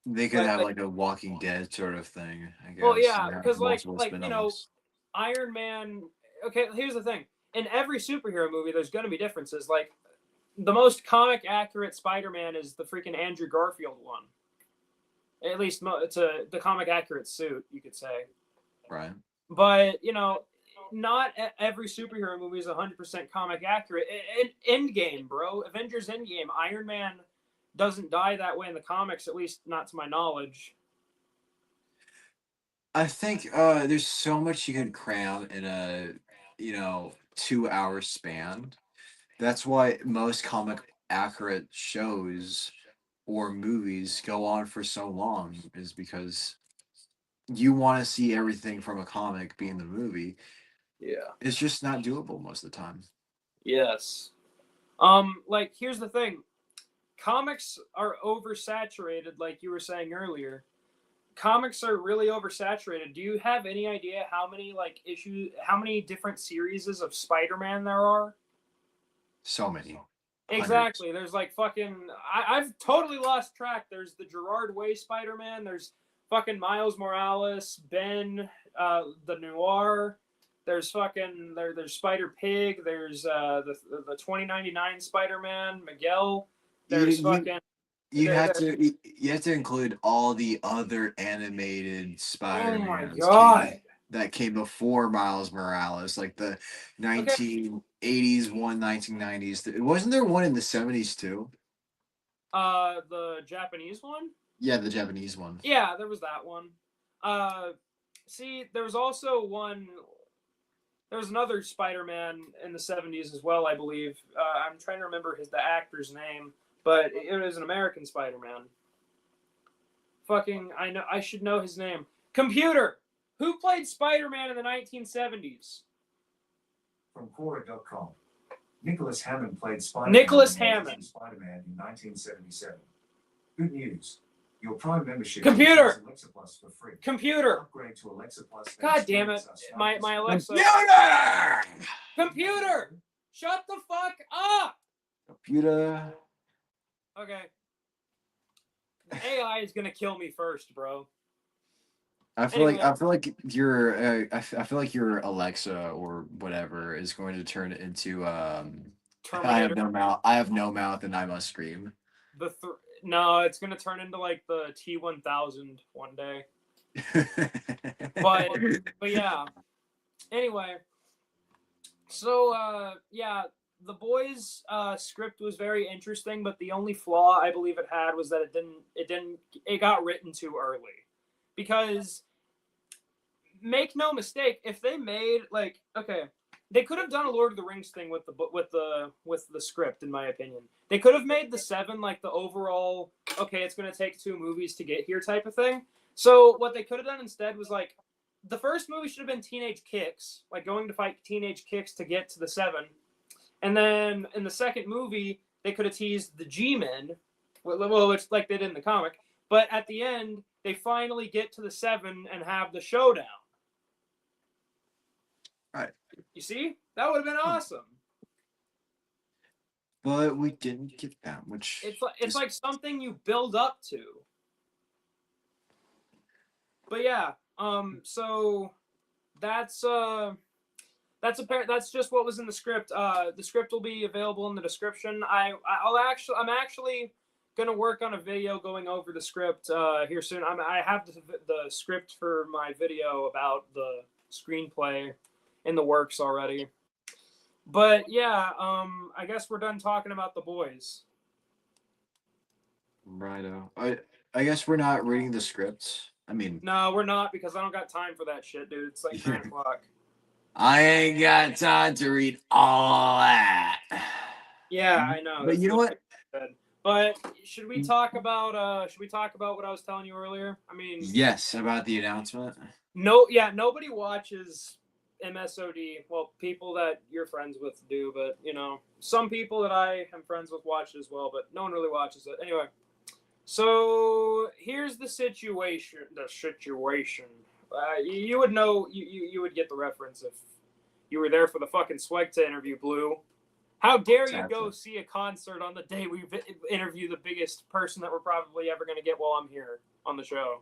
They could have, like, a Walking Dead sort of thing, I guess. Well, yeah, because, like spin-offs. you know, Iron Man... Okay, here's the thing. In every superhero movie, there's going to be differences. Like, the most comic accurate Spider-Man is the freaking Andrew Garfield one. At least it's the comic accurate suit, you could say. Right. But, you know, not every superhero movie is 100% comic accurate. Endgame, bro. Avengers Endgame. Iron Man doesn't die that way in the comics, at least not to my knowledge. I think there's so much you can cram in a 2-hour span. That's why most comic accurate shows or movies go on for so long, is because you want to see everything from a comic be in the movie. Yeah. It's just not doable most of the time. Yes. Like, here's the thing. comics are oversaturated, like you were saying earlier. Comics are really oversaturated. Do you have any idea how many how many different series of Spider-Man there are? So many. Exactly. There's like fucking. I've totally lost track. There's the Gerard Way Spider-Man. There's fucking Miles Morales, Ben, the Noir. There's fucking there's Spider Pig. There's the 2099 Spider-Man, Miguel. There's fucking. You have to include all the other animated Spider-Mans that came before Miles Morales, like the 1980s one, 1990s. Wasn't there one in the 70s too? The Japanese one? Yeah, the Japanese one. Yeah, there was that one. See, there was also one. There was another Spider-Man in the 70s as well, I believe. I'm trying to remember the actor's name. But it was an American Spider-Man. Fucking, I should know his name. Computer! Who played Spider-Man in the 1970s? From Quora.com. Nicholas Hammond played Spider-Man. Nicholas Hammond. Spider-Man in 1977. Good news. Your Prime membership. Computer! Alexa Plus for free. Computer! Upgrade to Alexa Plus. God damn it. My Alexa. Computer! Computer! Shut the fuck up! Computer. Okay. AI is gonna kill me first, bro. I feel like your Alexa or whatever is going to turn into Terminator. I have no mouth and I must scream. No, it's gonna turn into like the T-1000 one day. but yeah. Anyway, so yeah. The Boys script was very interesting, but the only flaw I believe it had was that it got written too early. Because make no mistake, if they made they could have done a Lord of the Rings thing with the script, in my opinion. They could have made the 7 like the overall it's going to take 2 movies to get here type of thing. So what they could have done instead was like the first movie should have been Teenage Kicks, like going to fight Teenage Kicks to get to the 7. And then in the second movie, they could have teased the G-Men, which like they did in the comic. But at the end, they finally get to the 7 and have the showdown. Right. You see? That would have been awesome. But we didn't get that much. It's like something you build up to. But yeah, so that's just what was in the script. The script will be available in the description. I'm actually gonna work on a video going over the script here soon. I have the script for my video about the screenplay in the works already. But yeah, I guess we're done talking about The Boys. Righto. I guess we're not reading the script. I mean, no, we're not, because I don't got time for that shit, dude. It's like 9 o'clock. I ain't got time to read all that. Yeah, I know. But you know what? But should we talk about what I was telling you earlier? I mean, yes, about the announcement. Nobody watches MSOD. Well, people that you're friends with do, but some people that I am friends with watch it as well, but no one really watches it. Anyway, so here's the situation. You would know, you would get the reference if you were there for the fucking Swegta interview, Blue. How dare you go see a concert on the day we interview the biggest person that we're probably ever going to get while I'm here on the show?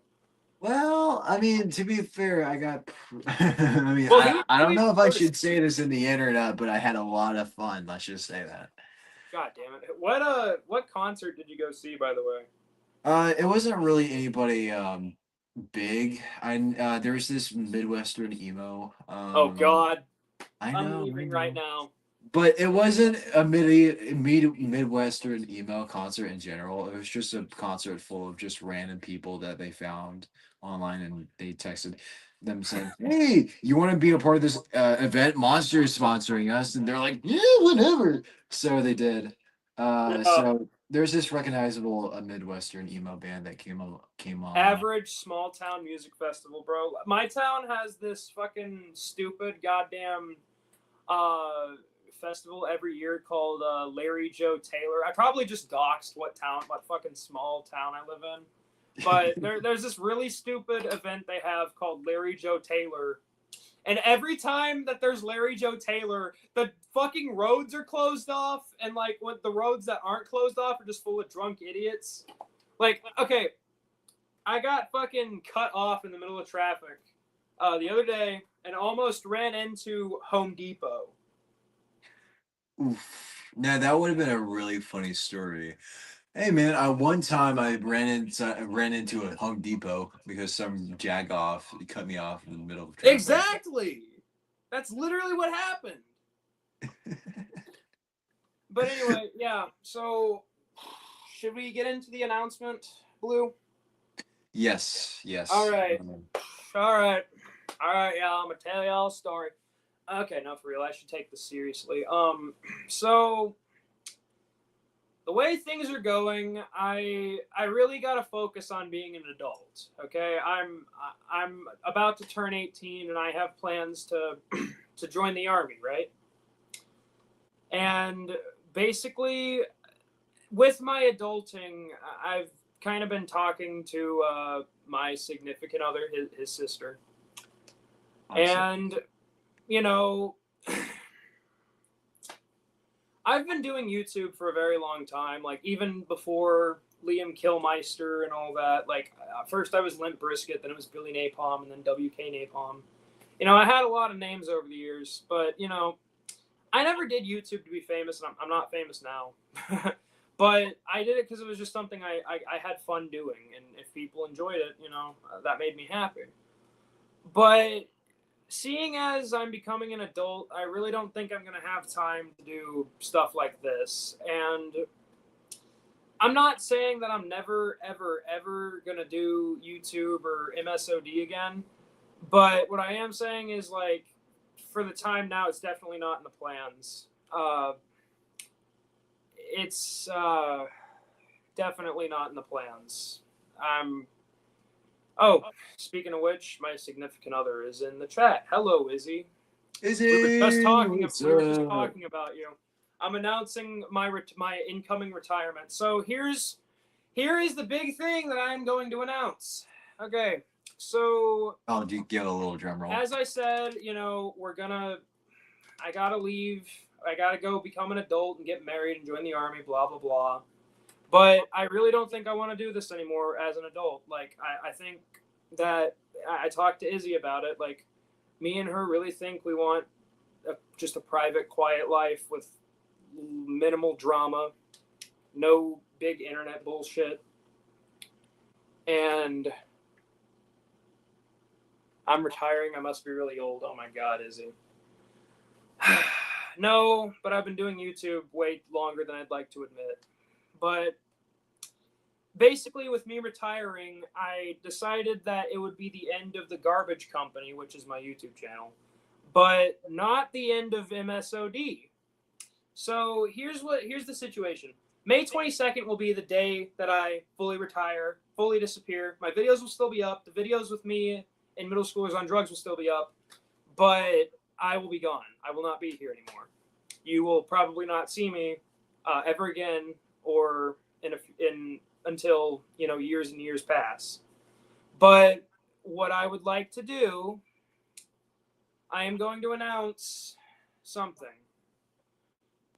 Well, I mean, to be fair, I got... I don't know if I should say this in the internet, but I had a lot of fun. Let's just say that. God damn it. What concert did you go see, by the way? It wasn't really anybody big. There was this Midwestern emo. Oh God, I know, I'm leaving right now. But it wasn't a Midwestern emo concert in general. It was just a concert full of just random people that they found online, and they texted them saying, "Hey, you want to be a part of this event? Monster is sponsoring us," and they're like, "Yeah, whatever." So they did. So there's this recognizable Midwestern emo band that came on. Average small town music festival, bro. My town has this fucking stupid goddamn festival every year called Larry Joe Taylor. I probably just doxed what fucking small town I live in. But there's this really stupid event they have called Larry Joe Taylor. And every time that there's Larry Joe Taylor, the fucking roads are closed off. And, like, what the roads that aren't closed off are just full of drunk idiots. Like, okay, I got fucking cut off in the middle of traffic the other day and almost ran into Home Depot. Oof. Now that would have been a really funny story. Hey man, one time I ran into a Home Depot because some jagoff cut me off in the middle of traffic. Exactly. That's literally what happened. But anyway, yeah. So, should we get into the announcement, Blue? Yes. All right. Yeah, I'm gonna tell y'all a story. Okay, no, for real. I should take this seriously. So the way things are going, I really gotta focus on being an adult. Okay, I'm about to turn 18, and I have plans to to join the army, right? And basically, with my adulting, I've kind of been talking to my significant other, his sister, and you know, I've been doing YouTube for a very long time, like even before Liam Killmeister and all that. Like, first I was Limp Brisket, then it was Billy Napalm, and then WK Napalm. You know, I had a lot of names over the years, but, you know, I never did YouTube to be famous, and I'm not famous now. But I did it because it was just something I had fun doing, and if people enjoyed it, you know, that made me happy. But seeing as I'm becoming an adult, I really don't think I'm going to have time to do stuff like this. And I'm not saying that I'm never, ever, ever going to do YouTube or Msod again. But what I am saying is, like, for the time now, it's definitely not in the plans. It's definitely not in the plans. Oh, speaking of which, my significant other is in the chat. Hello, Izzy. Izzy, We were just talking about you. I'm announcing my incoming retirement. So here is the big thing that I'm going to announce. Okay, so do you give a little drum roll? As I said, you know, I gotta leave. I gotta go become an adult and get married and join the army. Blah blah blah. But I really don't think I want to do this anymore as an adult. Like, I think that I talked to Izzy about it. Like, me and her really think we want just a private, quiet life with minimal drama, no big internet bullshit. And I'm retiring. I must be really old. Oh my God, Izzy. No, but I've been doing YouTube way longer than I'd like to admit. But basically, with me retiring, I decided that it would be the end of the Garbage Company, which is my YouTube channel, but not the end of Msod. So here's the situation. May 22nd will be the day that I fully retire, fully disappear. My videos will still be up. The videos with me and middle schoolers on drugs will still be up, but I will be gone. I will not be here anymore. You will probably not see me ever again, or until, you know, years and years pass. But what I would like to do, I am going to announce something.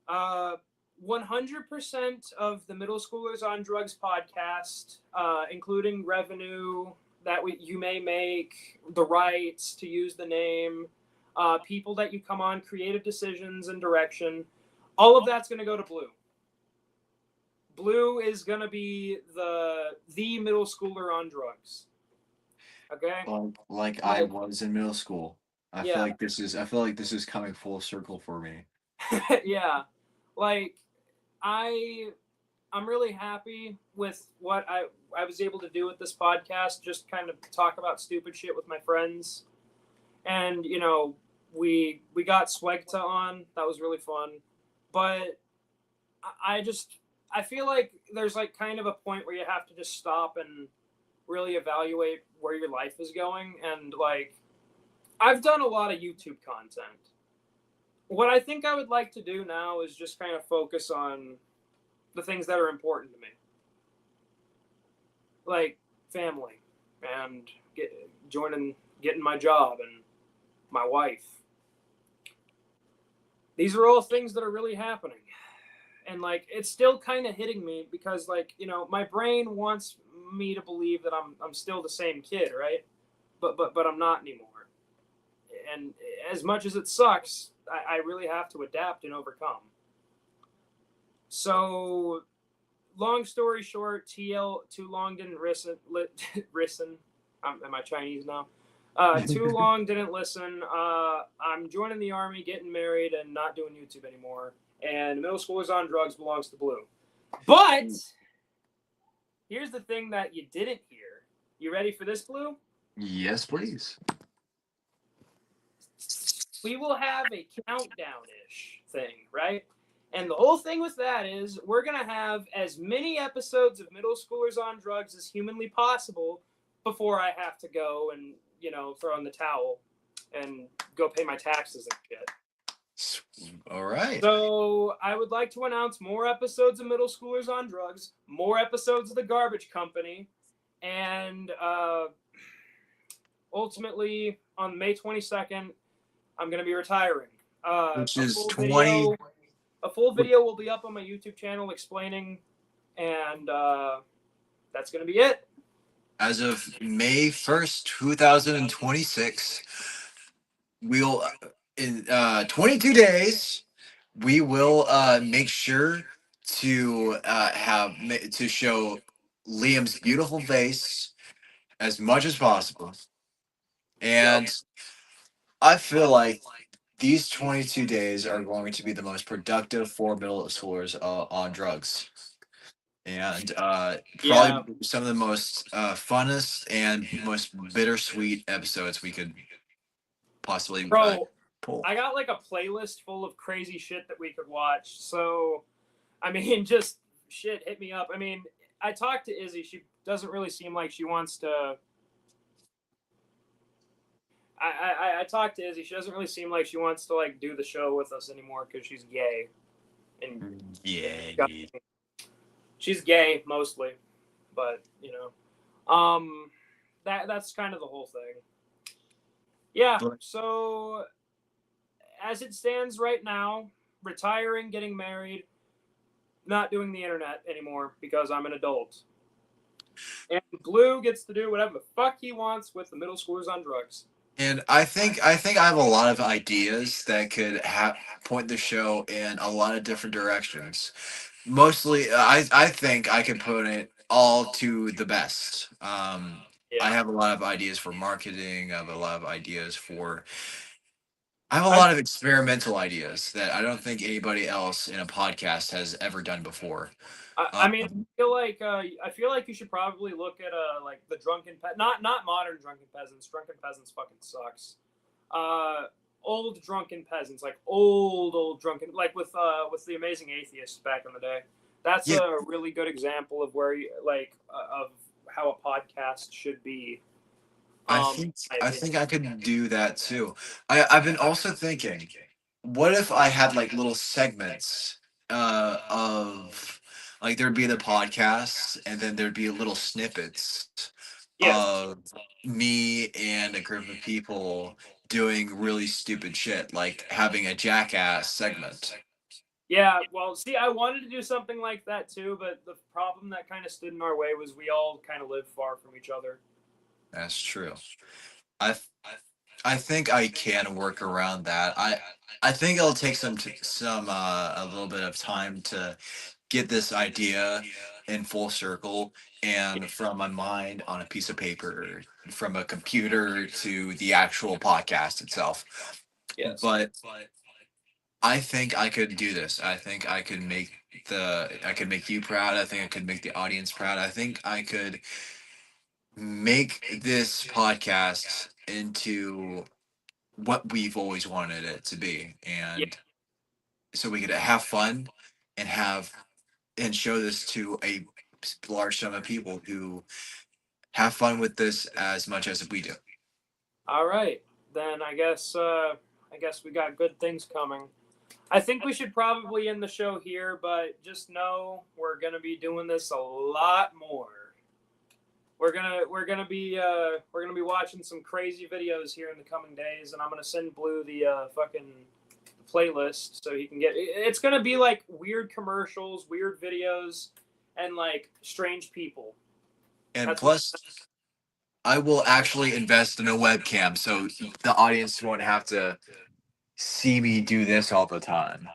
100% of the Middle Schoolers on Drugs podcast, including revenue that you may make, the rights to use the name, people that you come on, creative decisions and direction, all of that's going to go to Blue. Blue is going to be the middle schooler on drugs. Okay? Like I was in middle school. I Yeah. feel like this is coming full circle for me. Yeah. Like, I'm really happy with what I was able to do with this podcast, just kind of talk about stupid shit with my friends. And, you know, we got Swegta on. That was really fun. But I feel like there's, like, kind of a point where you have to just stop and really evaluate where your life is going. And, like, I've done a lot of YouTube content. what I think I would like to do now is just kind of focus on the things that are important to me, like family and getting my job and my wife. These are all things that are really happening. And like it's still kind of hitting me because like, my brain wants me to believe that I'm still the same kid, right? But I'm not anymore. And as much as it sucks, I really have to adapt and overcome. So, long story short, TL too long didn't listen. Listen, am I Chinese now? Too long didn't listen. I'm joining the army, getting married, and not doing YouTube anymore. And Middle Schoolers on Drugs belongs to Blue. But here's the thing that you didn't hear. You ready for this, Blue? Yes, please. We will have a countdown-ish thing, right? And the whole thing with that is we're going to have as many episodes of Middle Schoolers on Drugs as humanly possible before I have to go and, throw in the towel and go pay my taxes and shit. All right. So I would like to announce more episodes of Middle Schoolers on Drugs, more episodes of The Garbage Company, and ultimately on May 22nd, I'm going to be retiring. Which is 20. A full video will be up on my YouTube channel explaining, and that's going to be it. As of May 1st, 2026, we'll, in 22 days, we will make sure to to show Liam's beautiful face as much as possible. And Yep. I feel like these 22 days are going to be the most productive for middle schoolers on drugs. And Yeah. probably some of the most funnest and most bittersweet episodes we could possibly Bro, pull. I got like a playlist full of crazy shit that we could watch. So, I mean, just shit, hit me up. I mean, I talked to Izzy. She doesn't really seem like she wants to. I talked to Izzy. She doesn't really seem like she wants to like do the show with us anymore because she's gay. And Yeah. she's gay mostly, but that's kind of the whole thing. Yeah. So as it stands right now, retiring, getting married, not doing the internet anymore because I'm an adult. And Blue gets to do whatever the fuck he wants with the Middle Schoolers on Drugs. And I think I have a lot of ideas that could point the show in a lot of different directions. Mostly, I think I can put it all to the best. Yeah. I have a lot of ideas for marketing. I have a lot of ideas for. I have a I- lot of experimental ideas that I don't think anybody else in a podcast has ever done before. I mean, I feel like you should probably look at like the drunken not modern drunken peasants. Drunken peasants fucking sucks. Old drunken peasants, like old drunken, like with the Amazing Atheists back in the day. That's Yeah. a really good example of where you like of how a podcast should be. I think I could do that too. I've been also thinking, what if I had like little segments of like there'd be the podcast and then there'd be little snippets Yes. of me and a group of people doing really stupid shit, like having a jackass segment. Yeah, well, see, I wanted to do something like that too, but the problem that kind of stood in our way was we all kind of live far from each other. That's true. I I think I can work around that. I think it'll take some a little bit of time to get this idea in full circle and from my mind on a piece of paper, from a computer to the actual podcast itself. Yes. But I think I could do this. I think I could make you proud. I think I could make the audience proud. I think I could make this podcast into what we've always wanted it to be. Yeah. And so we could have fun and show this to a large sum of people who have fun with this as much as we do. All right. Then I guess we got good things coming. I think we should probably end the show here, but just know we're gonna be doing this a lot more. We're gonna be watching some crazy videos here in the coming days, and I'm gonna send Blue the fucking playlist so he can get. It's gonna be like weird commercials, weird videos, and like strange people. And That's plus, I will actually invest in a webcam so the audience won't have to see me do this all the time.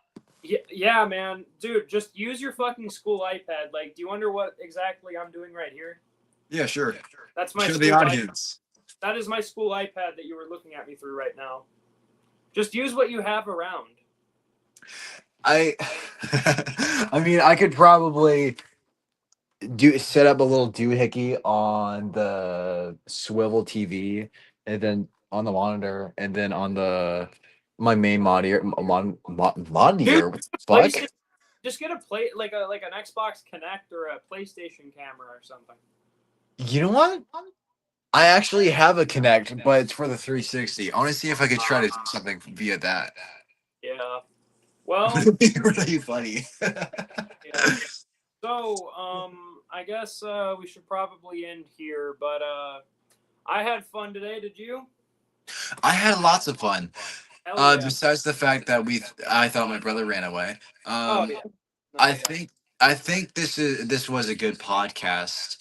Yeah, man, dude, just use your fucking school iPad. Like, do you wonder what exactly I'm doing right here? Yeah, sure. That's my Show school the iPad. audience. That is my school iPad that you were looking at me through right now. Just use what you have around. I I mean, I could probably set up a little doohickey on the swivel TV, and then on the monitor, and then on my main monitor. Dude, Monitor? What the fuck? just get a play like an Xbox Connect or a PlayStation camera or something. You know what? I actually have a Connect, but it's for the 360. I want to see if I could try to do something via that. Yeah. Well, It'd be really funny. yeah. So, I guess we should probably end here, but I had fun today. Did you? I had lots of fun. Hell yeah. Besides the fact that I thought my brother ran away. Oh yeah. No, I yeah. think this was a good podcast,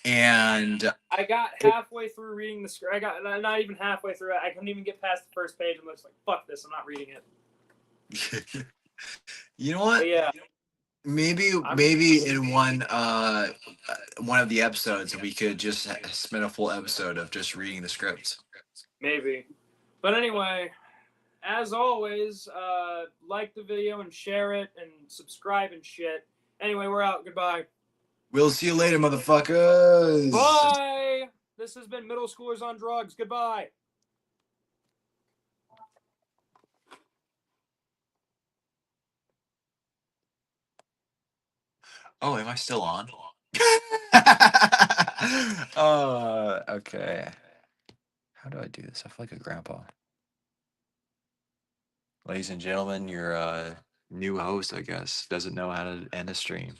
and I got halfway through reading the script. I got not even halfway through it. I couldn't even get past the first page. I'm just like, fuck this. I'm not reading it. you know what? But yeah. Maybe in one of the episodes we could just spend a full episode of just reading the script. Maybe. But anyway, as always, like the video and share it and subscribe and shit. Anyway, we're out. Goodbye. We'll see you later, motherfuckers. Bye. This has been Middle Schoolers on Drugs. Goodbye. Oh, am I still on? Okay. How do I do this? I feel like a grandpa. Ladies and gentlemen, your new host, I guess, doesn't know how to end a stream.